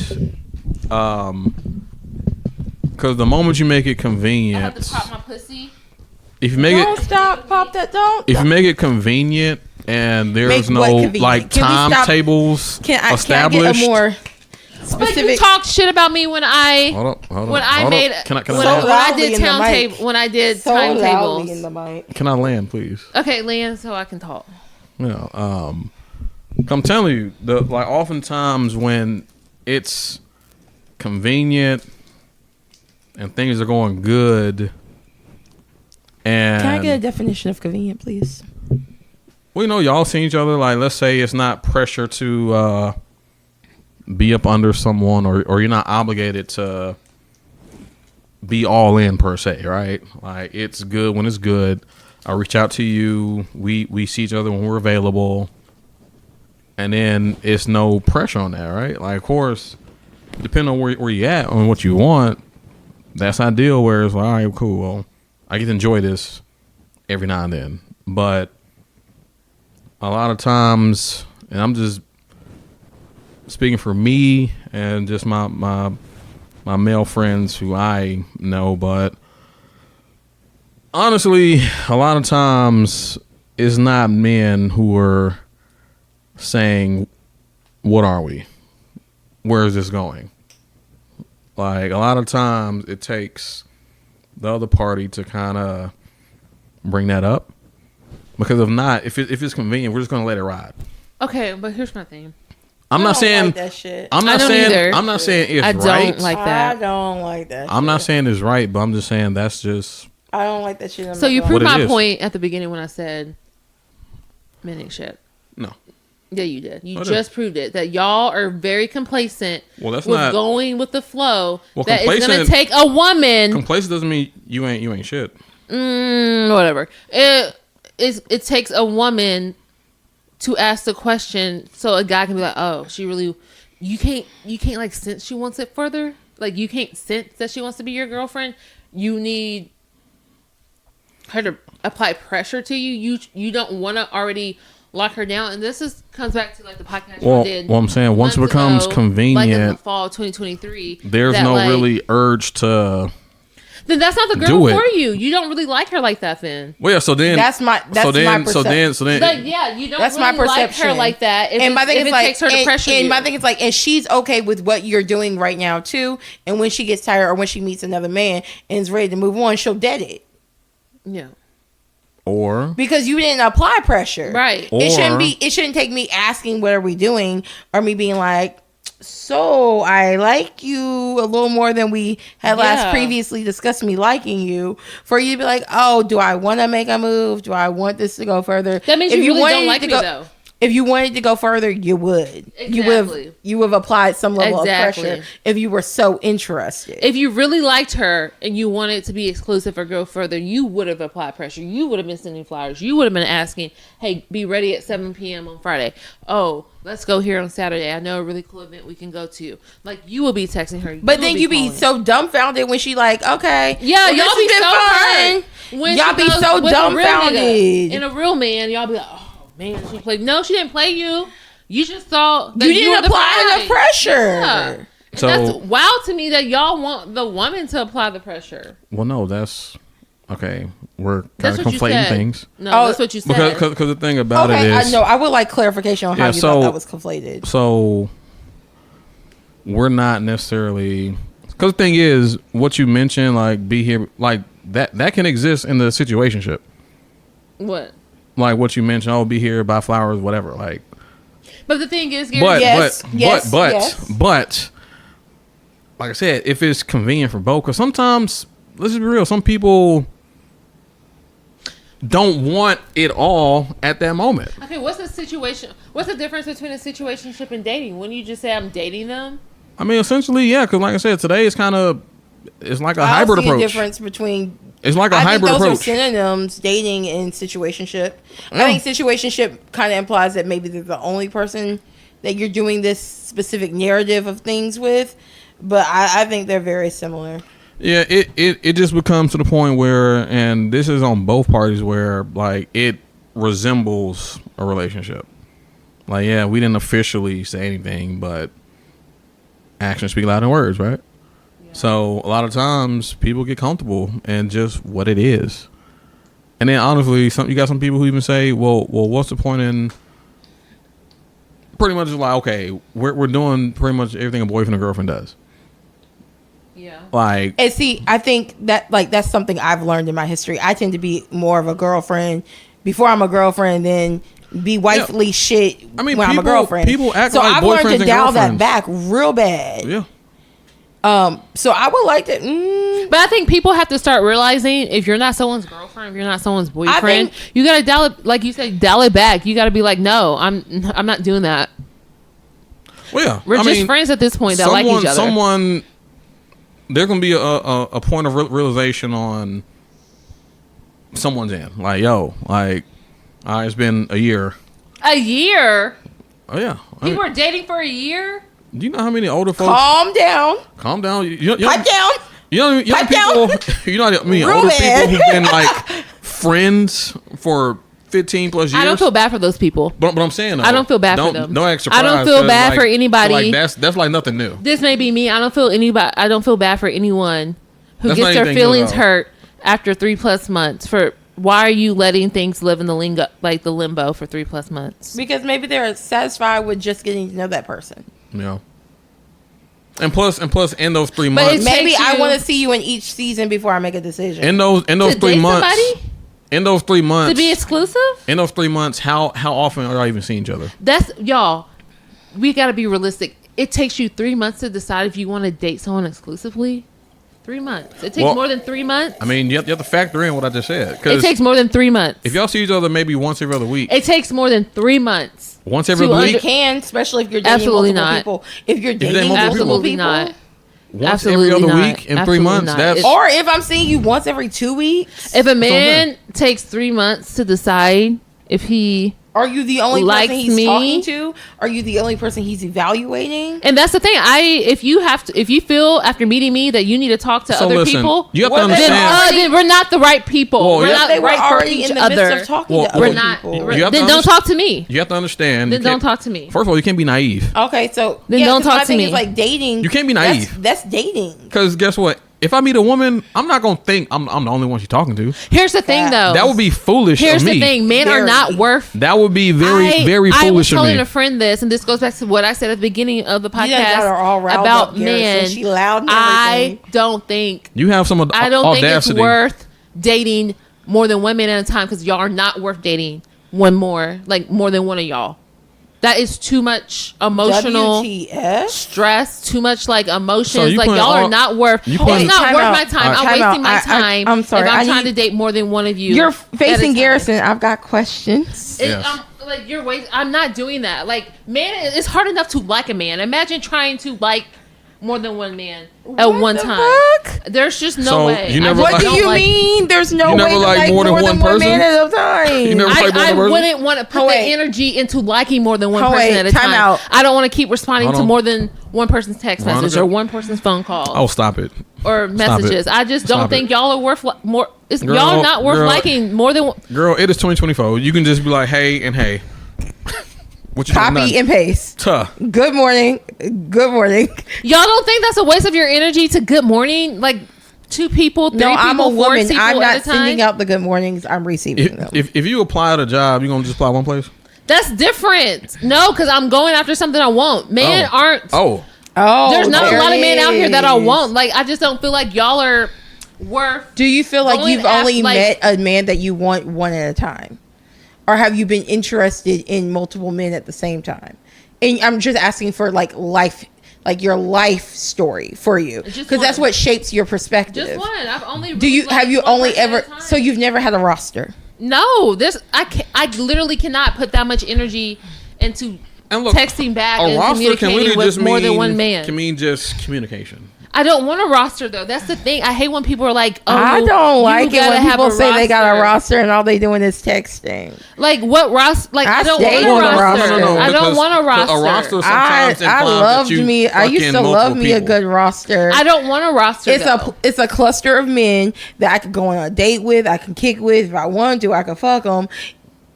Because the moment you make it I convenient, have to pop my pussy. if you make Don't it, stop. Pop that. Don't. if you make it convenient, and there's Make what no convenient? like Can we stop- timetables Can I established. get a more But you specific? talk shit about me when I Hold on. when I hold made on. Can I when, So I, when I loudly did in the town mic. table when I did So loudly in timetables. the mic. Can I land, please? Okay, land so I can talk. I'm telling you, oftentimes when it's convenient and things are going good, and Can I get a definition of convenient, please? y'all seen each other. Like, let's say it's not pressure to be up under someone, or you're not obligated to be all in per se, right? Like, it's good when it's good. I reach out to you. We see each other when we're available. And then it's no pressure on that, right? Like, of course, depending on where you at on what you want, that's ideal. Where it's like, all right, cool. Well, I get to enjoy this every now and then. But a lot of times, and I'm just speaking for me and just my male friends who I know, but honestly, a lot of times it's not men who are saying, what are we? Where is this going? Like, a lot of times it takes the other party to kind of bring that up, because if not, if it's convenient, we're just going to let it ride. Okay, but here's my thing. I'm not saying like that shit. I'm I not don't saying either. I'm not saying it's I right. don't like I that. don't like that. I'm shit. not saying it's right, but I'm just saying that's just I don't like that shit. I'm So not you gonna- proved What it my is. point at the beginning when I said men ain't shit. no. Yeah, you did. You I did. just proved it. That y'all are very complacent Well, that's with not going with the flow. Well, That it's going to complacent- take a woman. complacent doesn't mean you ain't shit. Whatever. It takes a woman to ask the question so a guy can be like, oh, she really... You can't like sense she wants it further. Like, you can't sense that she wants to be your girlfriend. You need her to apply pressure to you. You don't want to already lock her down. And this comes back to like the podcast Well, I did. I'm saying once it months becomes ago, convenient, like in the fall of 2023, there's that, no like, really urge to. Then that's not the do girl it. for you. You don't really like her like that. Then Well, yeah. So then That's my perception. like, yeah, you don't That's really my like her perception. like that. If And my thing if is it like, takes her to pressure and you. my thing is like, and she's okay with what you're doing right now too. And when she gets tired or when she meets another man and is ready to move on, she'll dead it. Yeah. because you didn't apply pressure. Right. It shouldn't take me asking what are we doing or me being like, so I like you a little more than we had last previously discussed me liking you, for you to be like, oh, do I want to make a move? Do I want this to go further? That means if you really wanted don't like to me, go, though. If you wanted to go further, you would. Exactly. You would have applied some level Exactly. of pressure if you were so interested. If you really liked her and you wanted to be exclusive or go further, you would have applied pressure. You would have been sending flowers. You would have been asking, hey, be ready at 7 p.m. on Friday. Oh, let's go here on Saturday. I know a really cool event we can go to. Like, you will be texting her. But then you be so dumbfounded when she like, okay. Yeah, well, y'all be so hurt. When y'all she be goes so with a real dumbfounded. nigga and a real man, y'all be like, oh, man, she played. No, she didn't play you. You just thought that you didn't apply enough pressure. Yeah. So that's wild to me that y'all want the woman to apply the pressure. well, no, that's okay. We're kind That's of what you conflating said. things. No, that's what you said. Because the thing about Okay, it is, I know. I would like clarification on how you thought that was conflated. So we're not necessarily, because the thing is, what you mentioned, like be here, like that can exist in the situationship. What? Like what you mentioned, oh, be here, buy flowers, whatever. Like, But the thing is, Gary, but, like I said, if it's convenient for both, because sometimes, let's just be real, some people don't want it all at that moment. okay, what's the situation? What's the difference between a situationship and dating? When you just say I'm dating them? I mean, essentially, yeah, because like I said, today it's kind of, it's like a I hybrid see approach. a difference between. It's like a I hybrid think those approach. are synonyms, dating and situationship. Yeah. I think situationship kind of implies that maybe they're the only person that you're doing this specific narrative of things with, but I think they're very similar. Yeah, it just becomes to the point where, and this is on both parties, where like it resembles a relationship. Like, yeah, we didn't officially say anything, but actions speak louder than words, right? Yeah. So a lot of times people get comfortable in just what it is. And then honestly, you got some people who even say, well, what's the point in pretty much like, okay, we're doing pretty much everything a boyfriend or girlfriend does. Yeah. Like, And see, I think that like that's something I've learned in my history. I tend to be more of a girlfriend before I'm a girlfriend than be wifely shit when I'm a girlfriend. People act so like I've boyfriends learned to and dial that girlfriends. back real bad. Yeah. So I would like to. But I think people have to start realizing if you're not someone's girlfriend, if you're not someone's boyfriend, you gotta dial it, like you said, dial it back. You gotta be like, no, I'm not doing that. Well, yeah, We're just friends at this point that like each other. There's gonna be a point of realization on someone's end. Like, yo, like, it's been a year. A year? Oh yeah. You were dating for a year? Do you know how many older folks? Calm down. Calm down. Pipe down. Young Pipe people. down. You know how many Real older bad. people who've been like friends for 15 plus years. I don't feel bad for those people. But I'm saying, though, I don't feel bad for them. Don't act I don't surprised, feel 'cause, bad like, for anybody. Like that's like nothing new. This may be me. I don't feel bad for anyone who That's gets not their anything new feelings at all. hurt after 3+ months. For why are you letting things live in the limbo for 3+ months? Because maybe they're satisfied with just getting to know that person. Yeah. And plus, in those 3 But months, it's- Maybe takes I you- want to see you in each season before I make a decision. in those To 3 date months, somebody? in those 3 months, To be exclusive? in those 3 months, how often are y'all even seeing each other? That's y'all. We got to be realistic. It takes you 3 months to decide if you want to date someone exclusively. 3 months. It takes more than 3 months. I mean, you have to factor in what I just said. It Because takes more than 3 months. if y'all see each other maybe once every other week, It takes more than 3 months. once every to other You week, can, especially if you're dating Absolutely multiple not. people. If you're dating dating multiple multiple Absolutely people, not. once Absolutely every other not. week in 3 Absolutely months, not. that's or if I'm seeing you once every 2 weeks, If a man takes 3 months to decide if he, are you the only likes person he's me. talking to? Are you the only person he's evaluating? and that's the thing. If you feel after meeting me that you need to talk to So other listen, people, you have to Well, then, understand. then we're not the right people. Well, we're yeah. not They were right for already each in the other. midst of talking Well, to other We're not. people. You have to Then don't talk to me. You have to understand. Then you don't can't- talk to me. First of all, you can't be naive. Okay, so Then don't 'cause talk my to thing me. is like dating. You can't be naive. That's dating. Because guess what? If I meet a woman, I'm not gonna think I'm the only one she's talking to. Here's the thing, though. That would be foolish Here's of me. the thing. Men are Very. not worth. That would be very, very I was foolish of telling me. a friend this, and this goes back to what I said at the beginning of the You done got podcast her all riled about up, Garrett, men. so she loud and I everything. don't think You have some I don't think it's audacity. worth dating more than one man at a time because y'all are not worth dating more than one of y'all. That is too much emotional WTF? stress, too much like emotions. So like y'all are not worth. It's not Time worth out. my time. I'm Time wasting out. my time. I'm sorry. If I'm trying to date more than one of you. You're at a facing time. Garrison. I've got questions. Yes. Like you're I'm not doing that. Like man, it's hard enough to like a man. Imagine trying to like more than one man at one time. Fuck? There's just no So, way. you never What like- do you mean? There's no You way never to like like more than one person? man at a time. You never like more than I one person? wouldn't want to put the energy into liking more than one Oh, person wait, at a time time. out. I don't want to keep responding Hold to on. more than one person's text message Veronica? or one person's phone call Oh, stop it. or messages. I just don't Stop think it. y'all are worth more. Girl, Y'all not worth girl. liking more than one. Girl, it is 2024. You can just be like, hey and hey. What you doing? Copy Nothing. and paste. Tuh. Good morning. Good morning. Y'all don't think that's a waste of your energy to good morning? Like 2 people, 3 No, people, I'm a 4 woman. people I'm at not a time? sending out the good mornings. I'm receiving them. If you apply at a job, you gonna just apply one place? That's different. No, because I'm going after something I want. Men aren't. Oh. Oh, There's not a there lot of it men out here that I is. want. Like I just don't feel like y'all are worth. Do you feel like Going you've only after, like- met a man that you want one at a time? Or have you been interested in multiple men at the same time? And I'm just asking for like life, like your life story for you, Just because that's one. what shapes your perspective. Just one. I've only. Do you really have you liked one only person at ever? a time. So you've never had a roster? No, I literally cannot put that much energy into And look, texting back a and roster can communicating literally with just more mean, than one man. Can mean just communication. I don't want a roster though. That's the thing. I hate when people are like, "Oh, I don't you like it gotta when have people a say they got a roster and all they doing is texting. Like what roster? Like I don't stay want a on a roster. roster. I don't want a roster. A roster I sometimes implies loved that you me. I used to fucking love multiple me a people. good roster. I don't want a roster. It's a cluster of men that I could go on a date with. I can kick with if I want to. I can fuck them.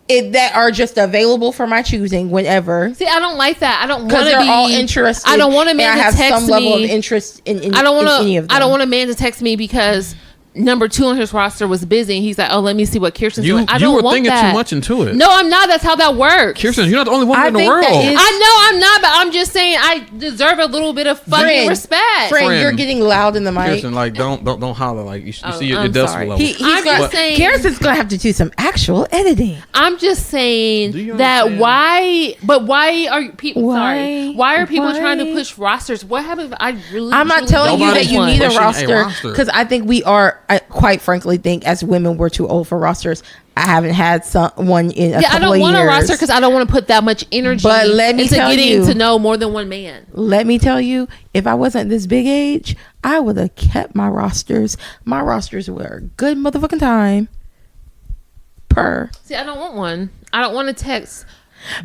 That are just available for my choosing whenever. See, I don't like that. I don't Because want to they're be all interested. I don't want a man and to I have text some level me. of interest in I don't want any of them. I don't want a man to text me because number 2 on his roster was busy and he's like, oh, let me see what Kearston's doing. I You don't were want thinking that. too much into it. No, I'm not. That's how that works. Kirsten, you're not the only woman I in the think world. that is- I know I'm not, but I'm just saying I deserve a little bit of fucking Friend, respect. Friend, you're getting loud in the mic. Kirsten, like don't holler. Like you see your I'm decibel sorry. level. He's I'm gonna, just saying. Garrison's gonna have to do some actual editing. I'm just saying Do you that understand? why are people Why? why are people trying to Why? push rosters? What happens if I really I'm not truly telling you don't that want you one? need a Pushing a roster roster. because I think we are. I quite frankly think as women we're too old for rosters. I haven't had one in a Yeah, I couple don't of want years. a roster because I don't want to put that much energy But let me into tell getting you- to know more than one man. Let me tell you, if I wasn't this big age, I would have kept my rosters. My rosters were a good motherfucking time. See, I don't want one. I don't want to text.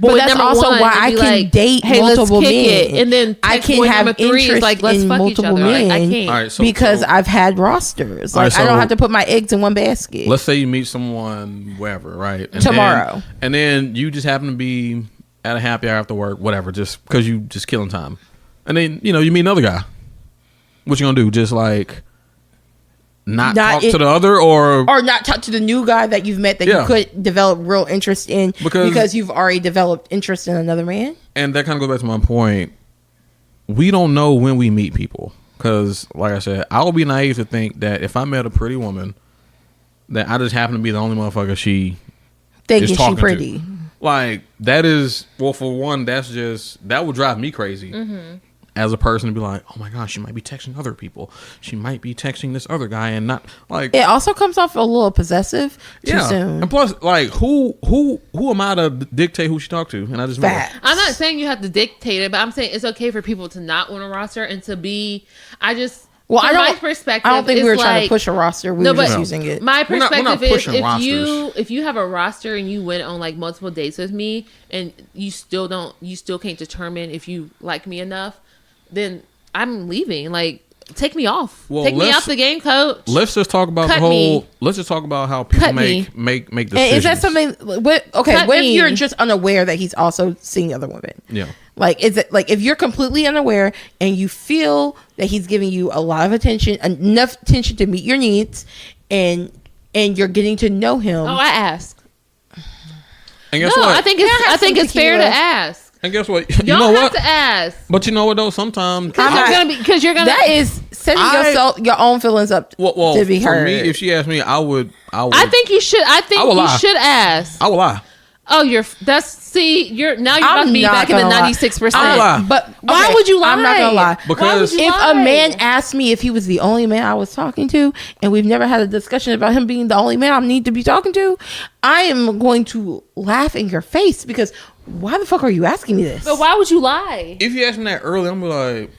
But Boy that's number also one why and I be can like, date hey, multiple let's kick men. it. And then I text can boy have number 3 is interest like, let's in fuck each multiple other. men. Like, I can't. All right, so because so I've had rosters. All right, Like I don't so- have to put my eggs in one basket. let's say you meet someone wherever, right? And Tomorrow. then you just happen to be at a happy hour after work, whatever, just because you just killing time. And then you meet another guy. What you gonna do? Just like not talk to the other, or not talk to the new guy that you've met that Yeah. you could develop real interest in Because you've already developed interest in another man. and that kind of goes back to my point. We don't know when we meet people because, like I said, I would be naive to think that if I met a pretty woman, that I just happen to be the only motherfucker she Thinking is she talking pretty. to. Like that is for one, that would drive me crazy. As a person to be like, oh my gosh, she might be texting other people. She might be texting this other guy and not like. It also comes off a little possessive too soon. And plus, like, who am I to dictate who she talked to? And I just Fact. I'm not saying you have to dictate it, but I'm saying it's okay for people to not want a roster and to be. Well, from my perspective, I don't think we it's were trying to like- push a roster. We No, were but just using it. My We're not perspective is pushing rosters. if you have a roster and you went on like multiple dates with me and you still can't determine if you like me enough, then I'm leaving. Like, take me off. Well, Take me let's- off the game, coach. Let's just talk about Cut the whole. me. Let's just talk about how people Cut me. make decisions. And is that something? What Cut if me. you're just unaware that he's also seeing other women? Yeah. Like, is it like if you're completely unaware and you feel that he's giving you a lot of attention, enough attention to meet your needs, and you're getting to know him? Oh, I asked. And guess No, what? I think Can I have it's some fair to tequila? ask. And guess what? Y'all you know have what? to ask. But you know what though? Sometimes I'm not- Because you're gonna. That is setting your own feelings up Well, to be for heard. me, if she asked me, I would. I think you should. I think you should ask. I will lie. Oh, you're about to be back in the 96%. But why would you lie? I'm not gonna lie. Because if a man asked me if he was the only man I was talking to, and we've never had a discussion about him being the only man I need to be talking to, I am going to laugh in your face because why the fuck are you asking me this? But why would you lie? If you ask me that early, I'm gonna be like,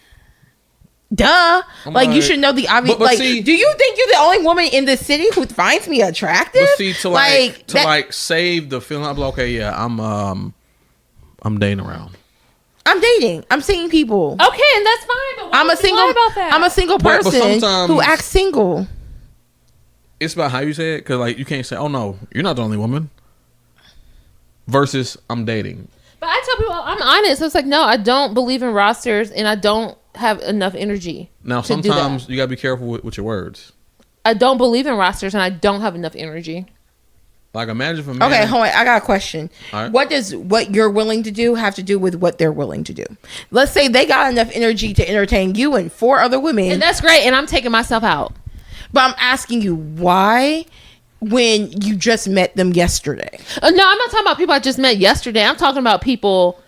duh. Like you should know the obvious. But like, see, do you think you're the only woman in this city who finds me attractive? But see, to save the feeling, I'm like, okay, yeah, I'm dating around. I'm dating. I'm seeing people. Okay, and that's fine. But why I'm a single. about that? I'm a single person who acts single. It's about how you say it, because like you can't say, "Oh no, you're not the only woman." Versus, I'm dating. But I tell people, I'm honest. It's like, no, I don't believe in rosters, and I don't have enough energy. Now, sometimes you gotta be careful with your words. I don't believe in rosters, and I don't have enough energy. Like, imagine for me. Okay, hold on. I got a question. Right. What does what you're willing to do have to do with what they're willing to do? Let's say they got enough energy to entertain you and 4 other women. And that's great, and I'm taking myself out. But I'm asking you, why when you just met them yesterday? No, I'm not talking about people I just met yesterday. I'm talking about people.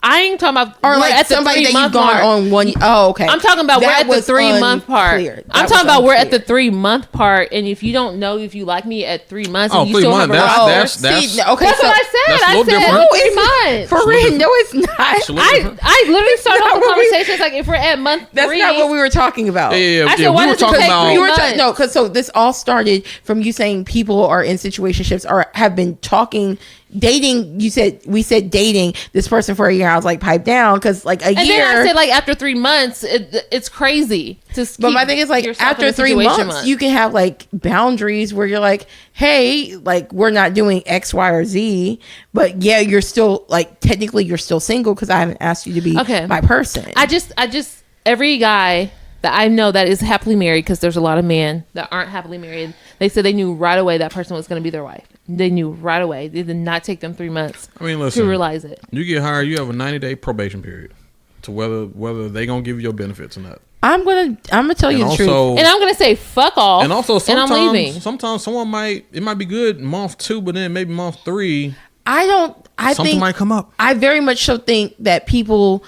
I ain't talking about or like somebody that you've gone on one. Oh, okay. I'm talking about we're at the 3-month part. I'm talking about we're at the 3-month part, and if you don't know if you like me at 3 months, and you still have a that's okay. That's what I said. I said 3 months. For real, no, it's not. I literally started off the conversation. It's like if we're at month 3. That's not what we were talking about. Yeah. I said, why we were talking about. No, because so this all started from you saying people are in situationships or have been talking. Dating, we said dating this person for a year. I was like, pipe down, because like a year. And then I said like after 3 months, it's crazy. But my thing is like after 3 months, you can have like boundaries where you're like, hey, like we're not doing X, Y, or Z, but yeah, you're still like technically you're still single because I haven't asked you to be my person. I just every guy that I know that is happily married, because there's a lot of men that aren't happily married. They said they knew right away that person was going to be their wife. They knew right away. It did not take them 3 months to realize it. You get hired, you have a 90-day probation period to whether they gonna give you your benefits or not. I'm gonna tell you the truth, and I'm gonna say fuck off. And also, sometimes, I'm leaving. Sometimes someone might be good month 2, but then maybe month 3. I something think might come up. I very much so think that people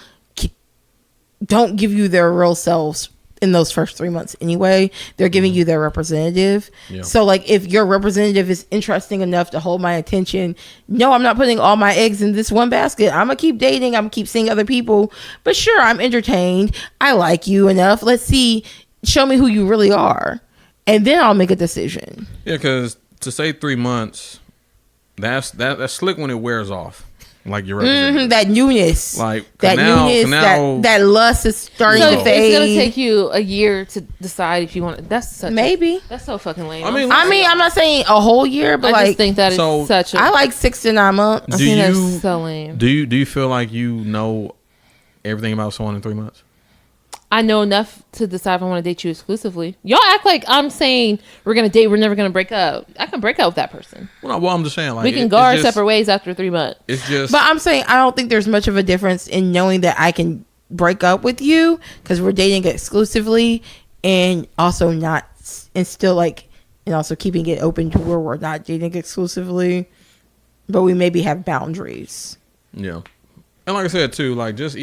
don't give you their real selves in those first 3 months anyway. They're giving you their representative. Yeah. So like if your representative is interesting enough to hold my attention, no, I'm not putting all my eggs in this one basket. I'm gonna keep dating, I'm gonna keep seeing other people, but sure, I'm entertained, I like you enough, let's see, show me who you really are, and then I'll make a decision. Yeah, because to say 3 months, that's slick when it wears off. Like you're that newness, like that newness, that lust is starting to fade. It's gonna take you a year to decide if you want. That's so fucking lame. I mean, I'm not saying a whole year, but I just think that is such. I like 6 to 9 months. I think that's so lame. Do you feel like you know everything about someone in 3 months? I know enough to decide if I want to date you exclusively. Y'all act like I'm saying we're gonna date, we're never gonna break up. I can break up with that person. Well, I'm just saying, like, we can go our separate ways after 3 months. It's just. But I'm saying I don't think there's much of a difference in knowing that I can break up with you because we're dating exclusively, and also not, and still like, and also keeping it open to where we're not dating exclusively, but we maybe have boundaries. Yeah. And like I said too, like just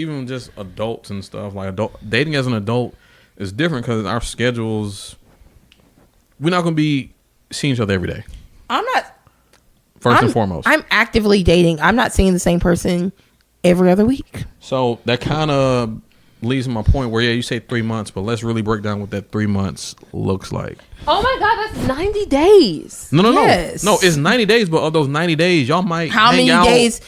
adults and stuff, like dating as an adult is different because our schedules, we're not going to be seeing each other every day. First and foremost, I'm actively dating. I'm not seeing the same person every other week. So that kind of leads to my point where, yeah, you say 3 months, but let's really break down what that 3 months looks like. Oh my God, that's 90 days. No, it's 90 days, but of those 90 days, y'all might how many days?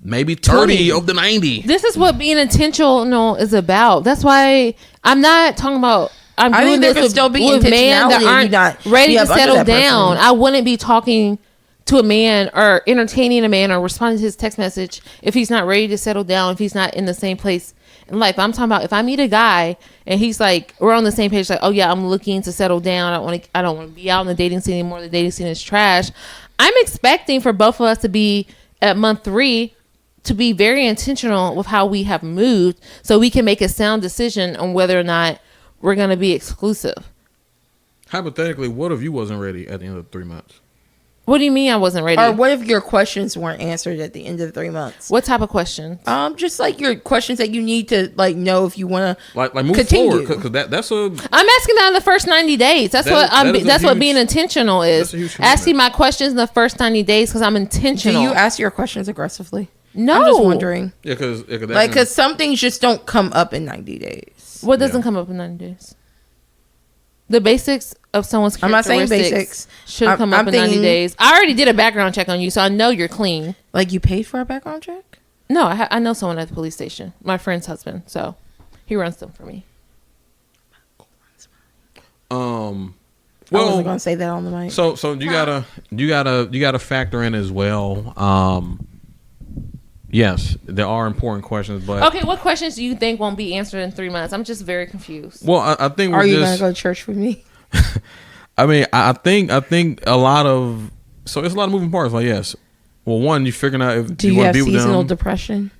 Maybe 30 of the 90. This is what being intentional is about. That's why I'm not talking about. I think there could still be with men that aren't ready to settle down. I wouldn't be talking to a man or entertaining a man or responding to his text message if he's not ready to settle down, if he's not in the same place in life. I'm talking about if I meet a guy and he's like, we're on the same page, like, oh yeah, I'm looking to settle down. I don't want to be out in the dating scene anymore. The dating scene is trash. I'm expecting for both of us to be at month 3 to be very intentional with how we have moved so we can make a sound decision on whether or not we're gonna be exclusive. Hypothetically, what if you wasn't ready at the end of 3 months? What do you mean I wasn't ready? Or what if your questions weren't answered at the end of 3 months? What type of questions? Just like your questions that you need to like know if you want to like move continue. forward, because that's a. I'm asking that in the first 90 days. That's what being intentional is. Asking my questions in the first 90 days because I'm intentional. Do you ask your questions aggressively? No, I'm just wondering. Yeah, because some things just don't come up in 90 days. What doesn't come up in 90 days? The basics of someone's I'm not saying characteristics basics. should come up in 90 days. I already did a background check on you, so I know you're clean. Like you paid for a background check? No, I know someone at the police station. My friend's husband, so he runs them for me. Well, I wasn't gonna say that on the mic. So you gotta factor in as well. Yes, there are important questions, but okay, what questions do you think won't be answered in 3 months? I'm just very confused. Well, I think are you gonna go to church with me? I mean, I think a lot of it's a lot of moving parts. Like, yes, well, one, you figuring out if do you want to be with them. Seasonal depression?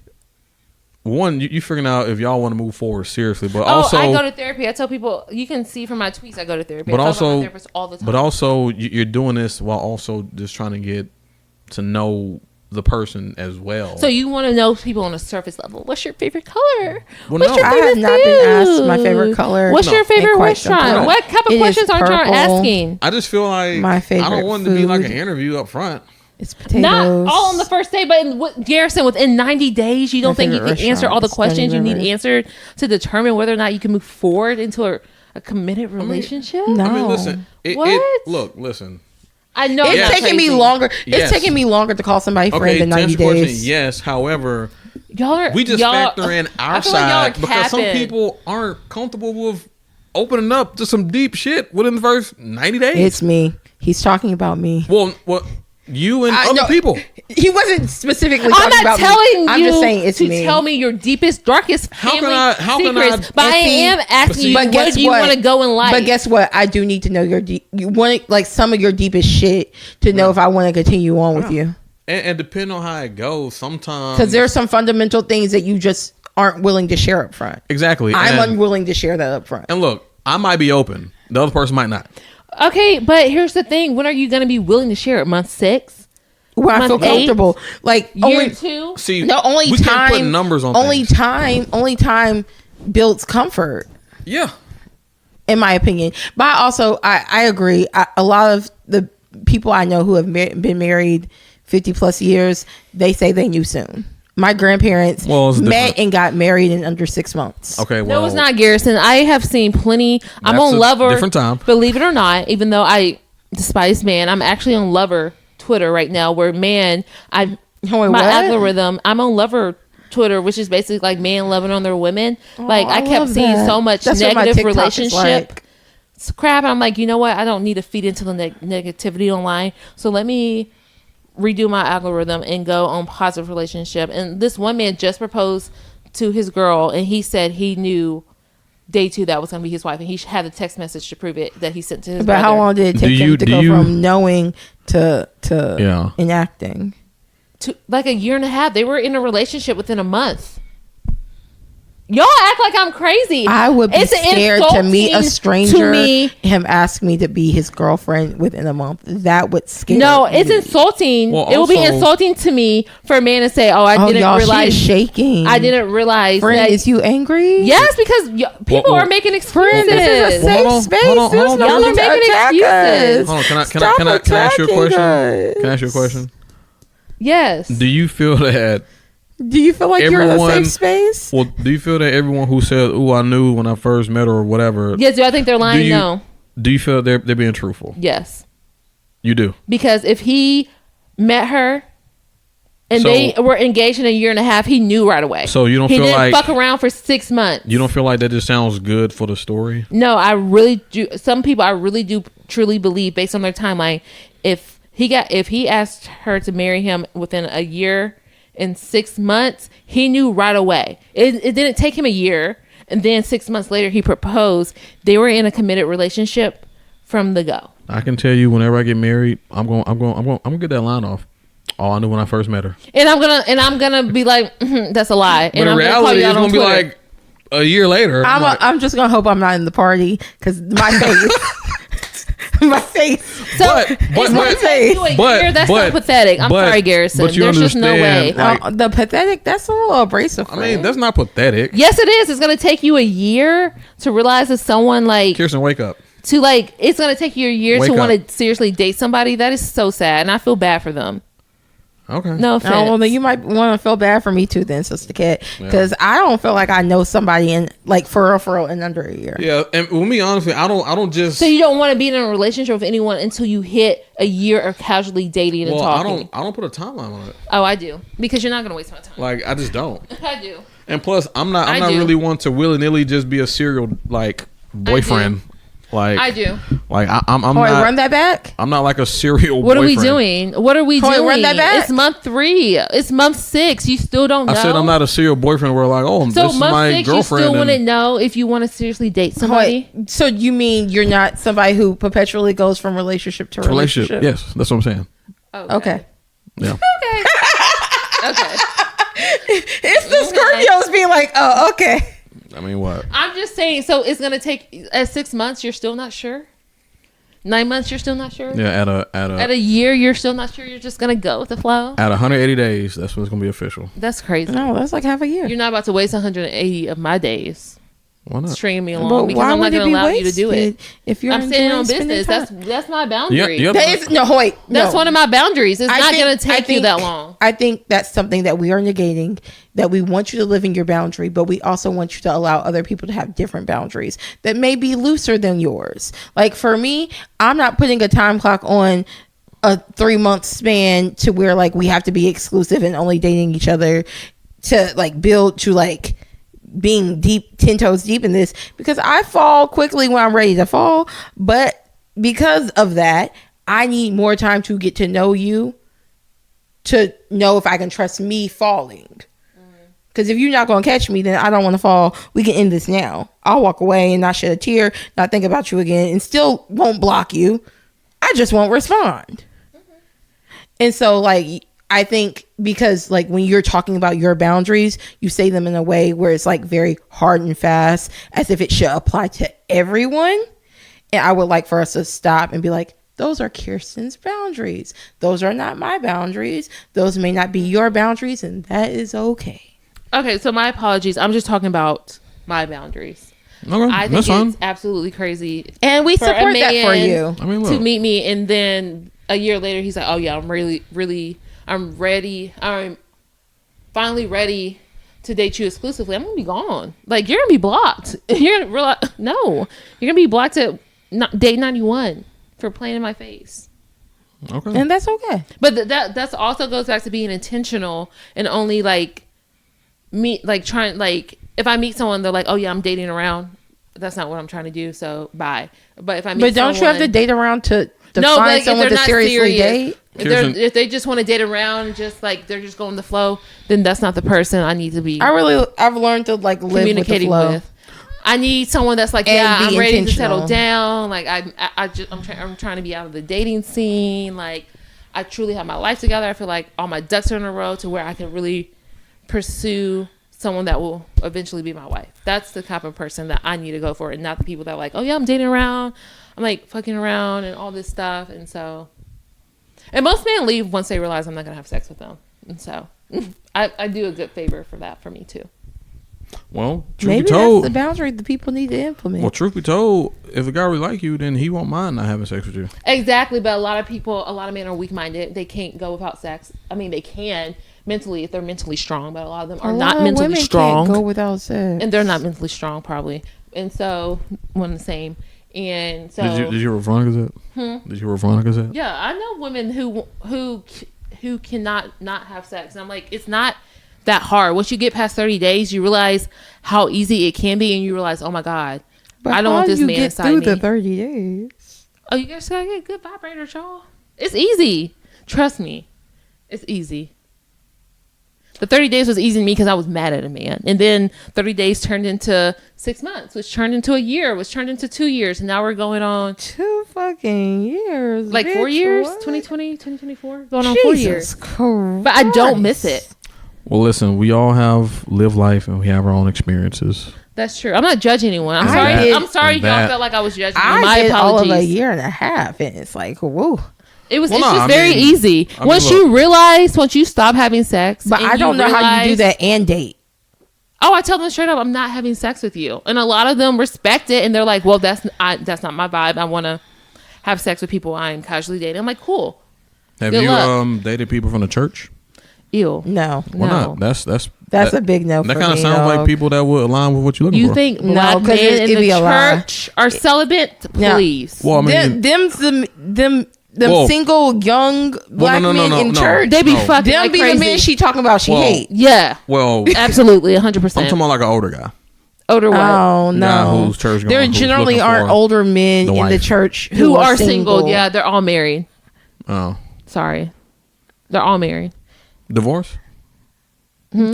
One, you figuring out if y'all want to move forward seriously, but also I go to therapy. I tell people, you can see from my tweets, I go to therapy. But I also, talk about my therapist all the time. But also, you're doing this while also just trying to get to know the person as well. So you want to know people on a surface level. What's your favorite color? Well, What's your favorite I have not been asked my favorite color. What's your favorite restaurant? What type of questions aren't you asking? I just feel like my favorite I don't want it to be like an interview up front. It's potatoes. Not all on the first day, but Garrison, within 90 days, you don't think you can answer all the questions you need answered to determine whether or not you can move forward into a committed relationship? No. I mean, listen. Listen. I know it's taking me longer. It's taking me longer to call somebody friend than 90 days. Question, yes, however, we just factor in our side because some people aren't comfortable with opening up to some deep shit within the first 90 days. It's me. He's talking about me. Well, you and other people. He wasn't specifically talking about me. I'm not telling you. I'm just saying it's me. Tell me your deepest, darkest family secrets. But I am asking you, where do you want to go in life? But guess what? I do need to know you want like some of your deepest shit to know if I want to continue on with you. And depending on how it goes, sometimes because there are some fundamental things that you just aren't willing to share up front. Exactly. I'm unwilling to share that up front. And look, I might be open. The other person might not. Okay, but here's the thing. When are you going to be willing to share it? Month 6? When I feel comfortable. Like year 2? See, the only we time, can't put numbers on only things. Only time builds comfort. Yeah. In my opinion. But I agree. A lot of the people I know who have been married 50 plus years, they say they knew soon. My grandparents met and got married in under 6 months. Okay, well, no, it's not, Garrison. I have seen plenty. I'm on Lover. Different time. Believe it or not, even though I despise man, I'm actually on Lover Twitter right now. Where my algorithm, I'm on Lover Twitter, which is basically like men loving on their women. Like I kept seeing so much negative relationship crap. I'm like, you know what? I don't need to feed into the negativity online. So let me redo my algorithm and go on positive relationship. And this one man just proposed to his girl, and he said he knew day 2 that was going to be his wife, and he had a text message to prove it that he sent to his brother. But how long did it take him to go from knowing to enacting? To like a year and a half. They were in a relationship within a month. Y'all act like I'm crazy. I would be scared to meet a stranger, him ask me to be his girlfriend within a month. That would scare me. No, it's insulting. Well, it will be insulting to me for a man to say, I didn't realize. She is shaking. I didn't realize. Friend, is you angry? Yes, because people are making excuses. This is a safe space. Y'all are making excuses. Hold on, can I ask you a question? Can I ask you a question? Yes. Do you feel that... Do you feel like you're in a safe space? Well, do you feel that everyone who said, "Ooh, I knew when I first met her" or whatever? Yes. Do I think they're lying? No. Do you feel they're being truthful? Yes. You do. Because if he met her and they were engaged in a year and a half, he knew right away. So you don't feel like he didn't fuck around for 6 months. You don't feel like that just sounds good for the story? No, I really do. Some people I really do truly believe, based on their timeline, if he asked her to marry him within a year and 6 months, he knew right away. It didn't take him a year, and then 6 months later he proposed. They were in a committed relationship from the go. I can tell you, whenever I get married, I'm gonna get that line off. Oh, I knew when I first met her. And I'm gonna be like, that's a lie. But in reality, it's gonna be like, a year later, I'm just gonna hope I'm not in the party because my face, my face. So that's so pathetic. I'm sorry, Garrison. There's just no way. Like, The pathetic. That's a little abrasive. I mean, that's not pathetic. Yes, it is. It's gonna take you a year to realize that someone like Kearston, wake up. To like, it's gonna take you a year Wake to want up. to seriously date somebody. That is so sad, and I feel bad for them. Okay. No offense. Oh, well, then you might want to feel bad for me too, then, Sister Cat, because I don't feel like I know somebody in like for real in under a year. Yeah, and with me, honestly, I don't just. So you don't want to be in a relationship with anyone until you hit a year of casually dating and talking. I don't put a timeline on it. Oh, I do, because you're not gonna waste my time. Like, I just don't. I do. And plus, I'm not really one to willy nilly just be a serial like boyfriend. Like I do. Like I'm Wait, not. run that back. I'm not like a serial. What boyfriend. are we doing? What are we doing? Run that back. It's month 3. It's month 6. You still don't know. I said I'm not a serial boyfriend. Where like, oh, so this is my month 6, girlfriend. you still wouldn't know if you want to seriously date somebody. Wait, so you mean you're not somebody who perpetually goes from relationship to relationship? Yes, that's what I'm saying. Okay. Yeah. Okay. Okay. It's the Scorpios being like, oh, okay. I mean, what? I'm just saying. So it's gonna take at 6 months. You're still not sure. 9 months. You're still not sure. Yeah. At a year, you're still not sure. You're just gonna go with the flow. At 180 days, that's when it's gonna be official. That's crazy. No, that's like half a year. You're not about to waste 180 of my days. Why not? Stringing me along But because why I'm not would it going be to allow you to do it. If you're I'm standing on enjoying business. spending time? That's my boundary. Yeah. That's one of my boundaries. It's not going to take you that long. I think that's something that we are negating, that we want you to live in your boundary, but we also want you to allow other people to have different boundaries that may be looser than yours. Like for me, I'm not putting a time clock on a 3-month span to where like we have to be exclusive and only dating each other to like build to like being deep 10 toes deep in this, because I fall quickly when I'm ready to fall. But because of that, I need more time to get to know you, to know if I can trust me falling. Because if you're not going to catch me, then I don't want to fall. We can end this now. I'll walk away and not shed a tear, not think about you again, and still won't block you. I just won't respond. And so like, I think because like when you're talking about your boundaries, you say them in a way where it's like very hard and fast, as if it should apply to everyone. And I would like for us to stop and be like, those are Kearston's boundaries. Those are not my boundaries. Those may not be your boundaries, and that is okay. Okay, so my apologies. I'm just talking about my boundaries. Okay, I think that's fine. it's absolutely crazy. And we support that for you. I mean, look. To meet me, and then a year later, he's like, oh yeah, I'm ready. I'm finally ready to date you exclusively. I'm gonna be gone. Like, you're gonna be blocked. You're gonna realize, no, you're gonna be blocked at day 91 for playing in my face. Okay, and that's okay. But that's also goes back to being intentional and only like me, like trying, like if I meet someone, they're like, oh yeah, I'm dating around. That's not what I'm trying to do. So bye. But if I meet, don't you have to date around to no, find like, someone to seriously date? If they just want to date around and just like they're just going the flow, then that's not the person I need to be. I've learned to like live communicating with the flow. with. I need someone that's like, yeah, I'm ready to settle down. Like I'm trying to be out of the dating scene. Like I truly have my life together. I feel like all my ducks are in a row to where I can really pursue someone that will eventually be my wife. That's the type of person that I need to go for, and not the people that are like, oh yeah, I'm dating around, I'm like fucking around and all this stuff. And so, and most men leave once they realize I'm not gonna have sex with them. And so I do a good favor for that for me too. Well, truth maybe be told, that's the boundary the people need to implement. Well, truth be told, if a guy really like you, then he won't mind not having sex with you. Exactly, but a lot of men are weak-minded. They can't go without sex. I mean, they can mentally if they're mentally strong, but a lot of them are not mentally strong. Can't go without sex, and they're not mentally strong probably. And so, one the same. And so, did you hear what Veronica said? Did you hear what Veronica said? Yeah, I know women who cannot not have sex. And I'm like, it's not that hard. Once you get past 30 days, you realize how easy it can be, and you realize, oh my God, but I don't want this man inside me. The 30 days. Oh, you guys gotta get good vibrators, y'all. It's easy. Trust me, it's easy. The 30 days was easy to me because I was mad at a man, and then 30 days turned into 6 months, which turned into a year, which turned into 2 years, and now we're going on 2 fucking years, like 4 years, 2020, 2024, going on 4 years. Christ. But I don't miss it. Well, listen, we all live life and we have our own experiences. That's true. I'm not judging anyone. I'm And sorry. that- I'm sorry and y'all that- felt like I was judging you. I My did all of apologies. a year and a half, and it's like, whoa. It was. Well, it's no, just I very mean- easy. I mean, Once look. you realize, once you stop having sex, But and I don't know how you do realize- that and date. Oh, I tell them straight up, I'm not having sex with you, and a lot of them respect it, and they're like, "Well, that's not my vibe. I want to have sex with people I'm casually dating." I'm like, "Cool." Have Good you luck. dated people from the church? Ew. No. Why No. not? That's a big no That for kind of me, sounds dog. like people that would align with what you're looking You for. think No, black 'cause men in it'd the be a lie. church are celibate? No. Please. Well, I mean, them Whoa. single young black no, men in no. church. They be No. fucking Them like be crazy. the men she talking about she Whoa. hate. Yeah, well, absolutely, I'm 100%. talking about like an older guy. Older white Oh Guy no! who's church going, There who's generally looking aren't for older men the in the wife. church who are single. Yeah, they're all married. Oh, Sorry, they're all married. divorce?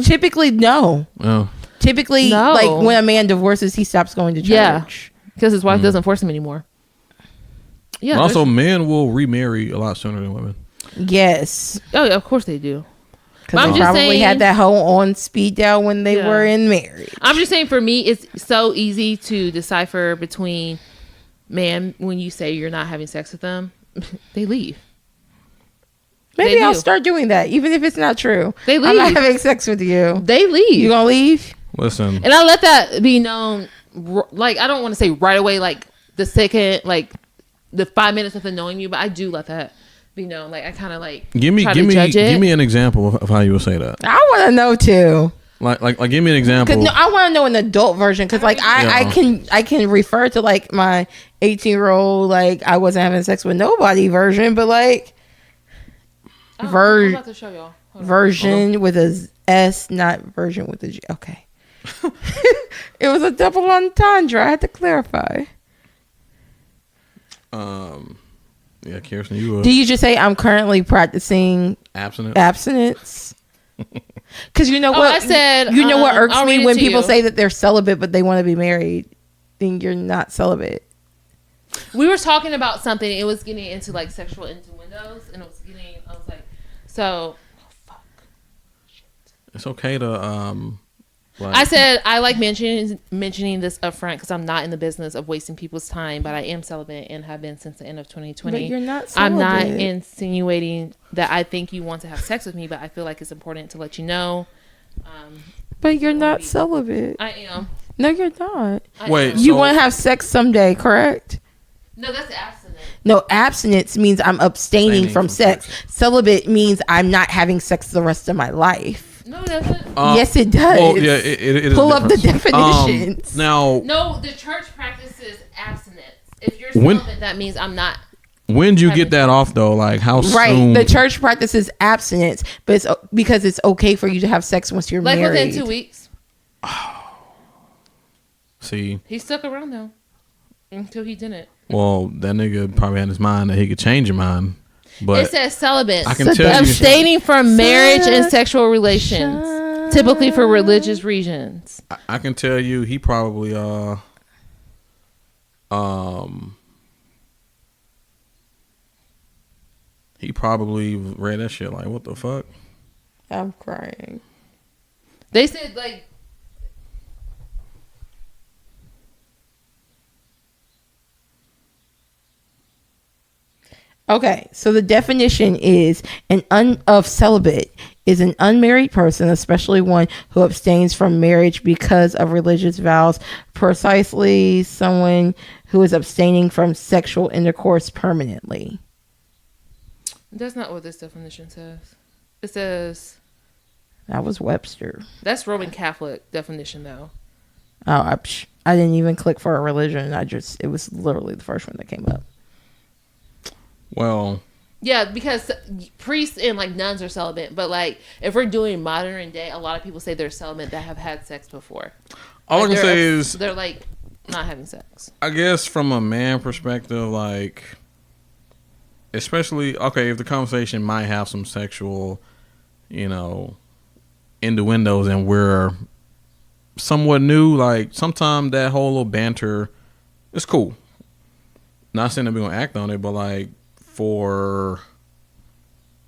Typically, no. Oh, Typically, No. like when a man divorces, he stops going to church. Yeah. Because his wife doesn't force him anymore. Yeah. but also, there's- men will remarry a lot sooner than women. Yes, oh, yeah, of course they do. because I'm they just probably saying- had that hoe on speed dial when they Yeah. were in marriage. I'm just saying, for me, it's so easy to decipher between man when you say you're not having sex with them, they leave. Maybe They I'll do. start doing that, even if it's not true. They I'm not leave. having sex with you. They leave. You gonna leave? Listen, And I let that be known, like, I don't want to say right away, like, the second, like, the 5 minutes of them knowing you, but I do let that be known. Like, I kind of, like, give me try to judge it. give me an example of how you would say that. I want to know too. Like, give me an example. Cause no, I want to know an adult version. Cause like Yeah. I can refer to like my 18-year-old like I wasn't having sex with nobody version, but like Oh, ver- I'm about to show y'all. Hold on. version with a S, not version with a G. Okay. It was a double entendre. I had to clarify. Yeah, Kearston, you were Do you just say I'm currently practicing abstinent. abstinence? Because you know Oh, what? I said, you know what irks I'll read me it when to people you. say that they're celibate but they want to be married. Then you're not celibate. We were talking about something. It was getting into, like, sexual innuendos, and it was getting, I was like, so, oh, fuck. It's okay to like, I said I like mentioning this up front because I'm not in the business of wasting people's time, but I am celibate and have been since the end of 2020. But you're not I'm not celibate. insinuating that I think you want to have sex with me, but I feel like it's important to let you know. But you're not celibate. I am. No, you're not. I Wait, am. You So- want to have sex someday, correct? No, that's abstinent. No, abstinence means I'm abstaining from sex. Celibate means I'm not having sex the rest of my life. No, it doesn't. Yes, it does. Well, yeah, it is. Pull a up the difference. definitions. Now, No, the church practices abstinence. If you're When- celibate, that means I'm not. when did you get that off though? Like how Right. soon? The church practices abstinence, but it's because it's okay for you to have sex once you're Like married. within 2 weeks. See, He stuck around though until he didn't. well, that nigga probably had in his mind that he could change your mind, but It says celibate. I can tell you, Abstaining from marriage and sexual relations, typically for religious reasons. I can tell you, he probably he probably read that shit like, what the fuck? I'm crying. They said like Okay, so the definition is of celibate is an unmarried person, especially one who abstains from marriage because of religious vows. Precisely, someone who is abstaining from sexual intercourse permanently. that's not what this definition says. It says That was Webster. that's Roman Catholic definition though. Oh, I didn't even click for a religion. It was literally the first one that came up. Well, Yeah, because priests and like nuns are celibate, but like if we're doing modern day, a lot of people say they're celibate that have had sex before. all Like, I can they're say is, they're like not having sex. I guess from a man perspective, like, especially, okay, if the conversation might have some sexual, innuendos and we're somewhat new, like, sometimes that whole little banter is cool. Not saying that we're going to act on it, but, like, I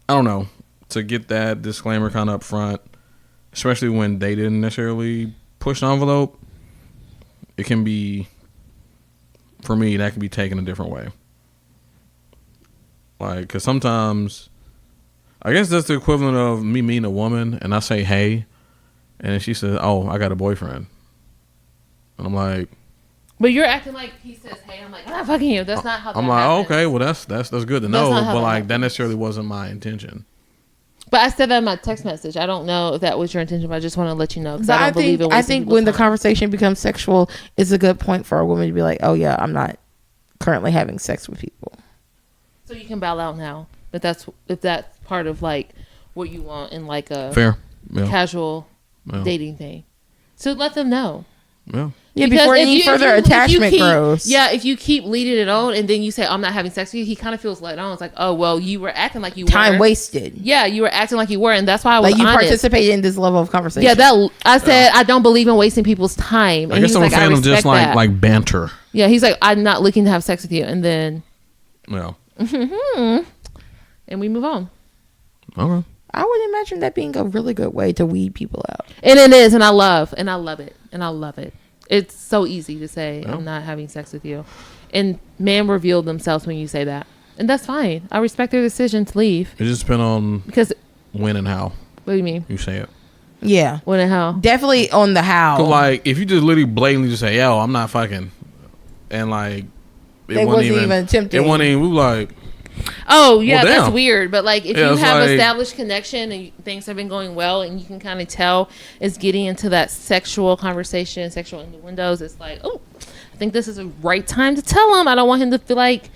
don't know, to get that disclaimer kind of up front, especially when they didn't necessarily push the envelope, it can be, for me, that can be taken a different way. Like, because sometimes, I guess that's the equivalent of me meeting a woman and I say, hey, and then she says, oh, I got a boyfriend. And I'm like, but you're acting like he says, hey, I'm like, I'm not fucking you. That's not how that I'm like, happens. okay, well, that's good to know. not how But that like, happens. that necessarily wasn't my intention. But I said that in my text message. I don't know if that was your intention, but I just want to let you know. Because But I don't believe in wasting I think people's when the time. conversation becomes sexual, it's a good point for a woman to be like, "Oh yeah, I'm not currently having sex with people." So you can bow out now. If that's part of like what you want in like a Fair. Yeah. casual Yeah. dating thing. So let them know. Yeah. Yeah, Because before if any you- further if you attachment keep- grows. Yeah, if you keep leading it on and then you say, I'm not having sex with you, he kind of feels let on. It's like, oh, well, you were acting like you Time were. wasted. Yeah, you were acting like you were. And that's why I was Like you honest. participated in this level of conversation. Yeah, I said, I don't believe in wasting people's time. And I guess he I'm was a like, fan I of just respect that. like banter. Yeah, he's like, I'm not looking to have sex with you. And then, Yeah. and we move on. Okay. I would imagine that being a really good way to weed people out. And it is. And I love it. It's so easy to say, Yeah. I'm not having sex with you. And men reveal themselves when you say that. And that's fine. I respect their decision to leave. It just depends on Because, when and how what do you mean? you say it. Yeah, When and how? definitely on the how. 'Cause, like, if you just literally blatantly just say, yo, I'm not fucking, and like, They wasn't even tempting. It wasn't even, we like, Oh, yeah, Well, that's damn. weird. But, like, if Yeah, you it's have like- established connection and things have been going well and you can kind of tell it's getting into that sexual conversation, sexual innuendos, it's like, oh, I think this is a right time to tell him. I don't want him to feel like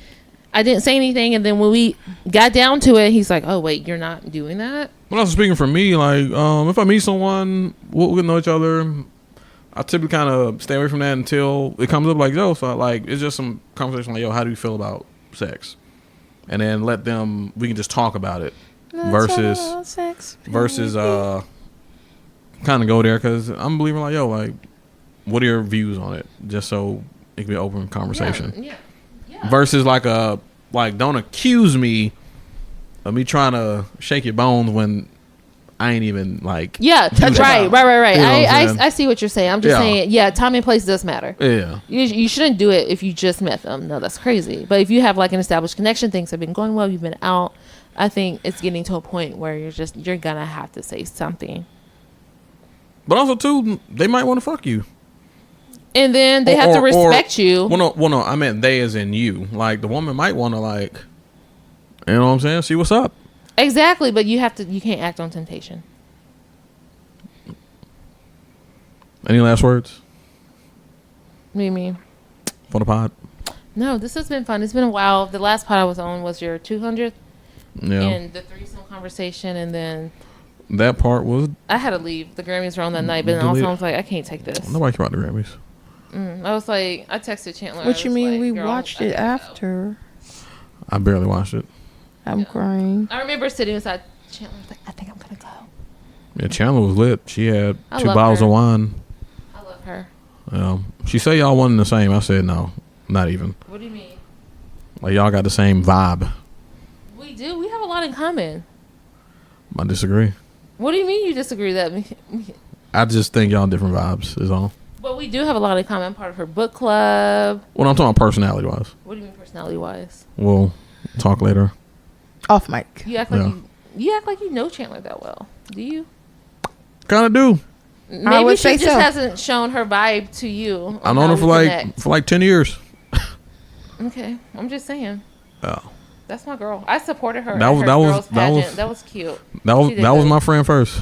I didn't say anything. And then when we got down to it, he's like, oh, wait, you're not doing that? when I was speaking for me, like, if I meet someone, we'll get to know each other. I typically kind of stay away from that until it comes up like, yo, so like, it's just some conversation like, yo, how do you feel about sex? And then we can just talk about it versus kind of go there, because I'm believing like, yo, like, what are your views on it? Just so it can be an open conversation. Yeah. Versus like don't accuse me of me trying to shake your bones when I ain't even like. Yeah, do that. right. You know what I'm saying? I see what you're saying. I'm just Yeah. saying, yeah, time and place does matter. Yeah. You shouldn't do it if you just met them. No, that's crazy. But if you have like an established connection, things have been going well, you've been out, I think it's getting to a point where you're gonna have to say something. But also too, they might want to fuck you. And then they have to respect you. Well, no, I meant they as in you. Like, the woman might want to, like, you know what I'm saying? See what's up. Exactly, but you can't act on temptation. Any last words What do you mean? for the pod? No, this has been fun. It's been a while. The last pod I was on was your 200th Yeah. and the threesome conversation, and then That part was, I had to leave. The Grammys were on that night, but then Delete also it. I was like, I can't take this. nobody cared about the Grammys. I was like, I texted Chandler. I What you was mean? like, We girl, watched I it gotta go. after. I barely watched it. I'm crying. I remember sitting beside Chandler. I was like, I think I'm gonna go. Yeah, Chandler was lit. She had I 2 love bottles her. of wine. I love her. She said y'all wasn't the same. I said no, not even. What do you mean? Like, y'all got the same vibe. We do. We have a lot in common. I disagree. What do you mean you disagree that? I just think y'all different vibes is all. But we do have a lot in common. I'm part of her book club. Well, I'm talking about personality wise. What do you mean personality wise? We'll talk later. Off mic. You act like Yeah. you act like you know Chandler that well. Do you? Kind of do. Maybe would she say just so. hasn't shown her vibe to you. I've on known how her for we like connect. 10 years. Okay, I'm just saying. Oh. That's my girl. I supported her. That at was- her that was- girls' that was- pageant. That was cute. That was She did that was good. my friend first.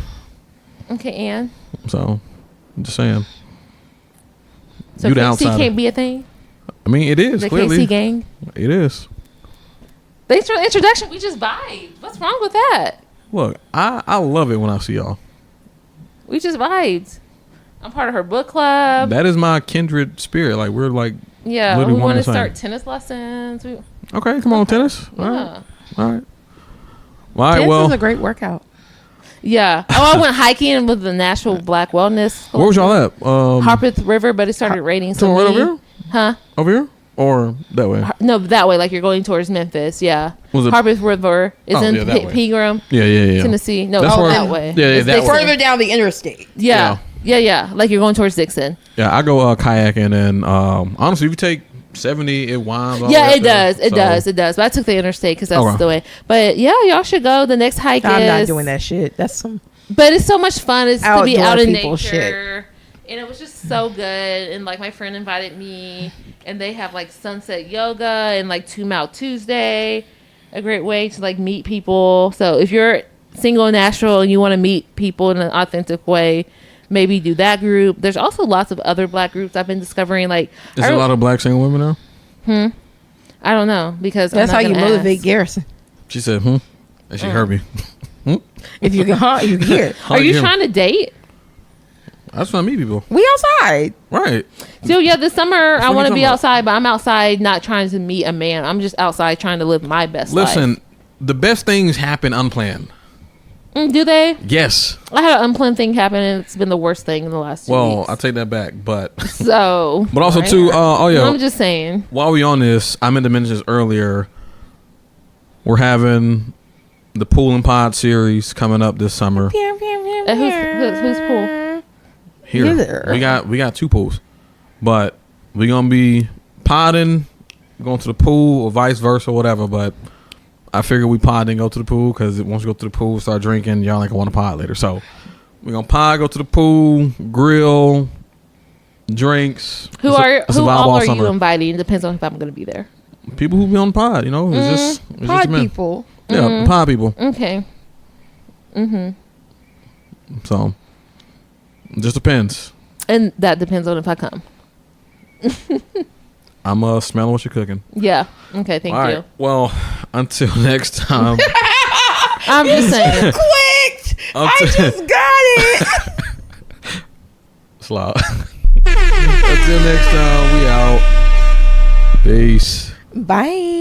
Okay, Ann. So, I'm just saying. So You the KC outsider. can't be a thing. I mean, it is The clearly. KC gang. It is. Thanks for the introduction. We just vibed. What's wrong with that? Look, I love it when I see y'all. We just vibed. I'm part of her book club. That is my kindred spirit. Like, we're like, Yeah, literally we one want to and the same. start tennis lessons. okay, come on, tennis. All right. Yeah. All right. Well, all right, This well, is a great workout. Yeah. Oh, I went hiking with the National Black Wellness. where was y'all at? Harpeth River, but it started raining. So so right me- over here? Huh? Over here? or that way? No, that way. Like you're going towards Memphis. Yeah. Was it- Harpeth River is Oh, in yeah, that way. Pegram, Yeah. Tennessee. No, That's oh, where- that way. Yeah, It's that way. Dixon. Further down the interstate. Yeah. Like you're going towards Dixon. Yeah, I go kayaking, and honestly, if you take 70, it winds. all Yeah, the it way up does. there. It So, does. It does. But I took the interstate because that's Okay. the way. But yeah, y'all should go. The next hike I'm is. not doing that shit. That's some. But it's so much fun. It's to be Outdoor out in people nature. shit. And it was just so good. And like my friend invited me, and they have like sunset yoga and like 2 Mile Tuesday, a great way to like meet people. So if you're single and natural and you want to meet people in an authentic way, maybe do that group. There's also lots of other black groups I've been discovering. Like, Is there a lot of black single women now? I don't know because That's I'm how not you gonna motivate ask. Garrison. She said, and she heard me. If you can, you can hear it. Are you Yeah. trying to date? That's when I meet people. We outside. Right. So yeah, this summer I what want you to be talking about? outside, but I'm outside not trying to meet a man. I'm just outside trying to live my best life. Listen, the best things happen unplanned. Do they? Yes. I had an unplanned thing happen, and it's been the worst thing in the last 2 Well, weeks. I take that back, but So, also too. I'm just saying. While we on this, I meant to mention this earlier. We're having the Pool and Pod series coming up this summer. Who's pool? Here we got 2 pools, but we're gonna be podding, going to the pool or vice versa, whatever. But I figure we pod and go to the pool because once we go to the pool, start drinking, y'all like want to pod later. So we're gonna pod, go to the pool, grill, drinks. Who It's a all volleyball are you summer. inviting? Depends on if I'm going to be there. People who be on the pod, you know, it's just Pod men. people. Yeah, pod people. Okay. So it just depends. And that depends on if I come. I'm smelling what you're cooking. Yeah. Okay. Thank All you. right. Well, until next time. I'm just saying. Clicked. I just got it. Slow. Until next time, we out. Peace. Bye.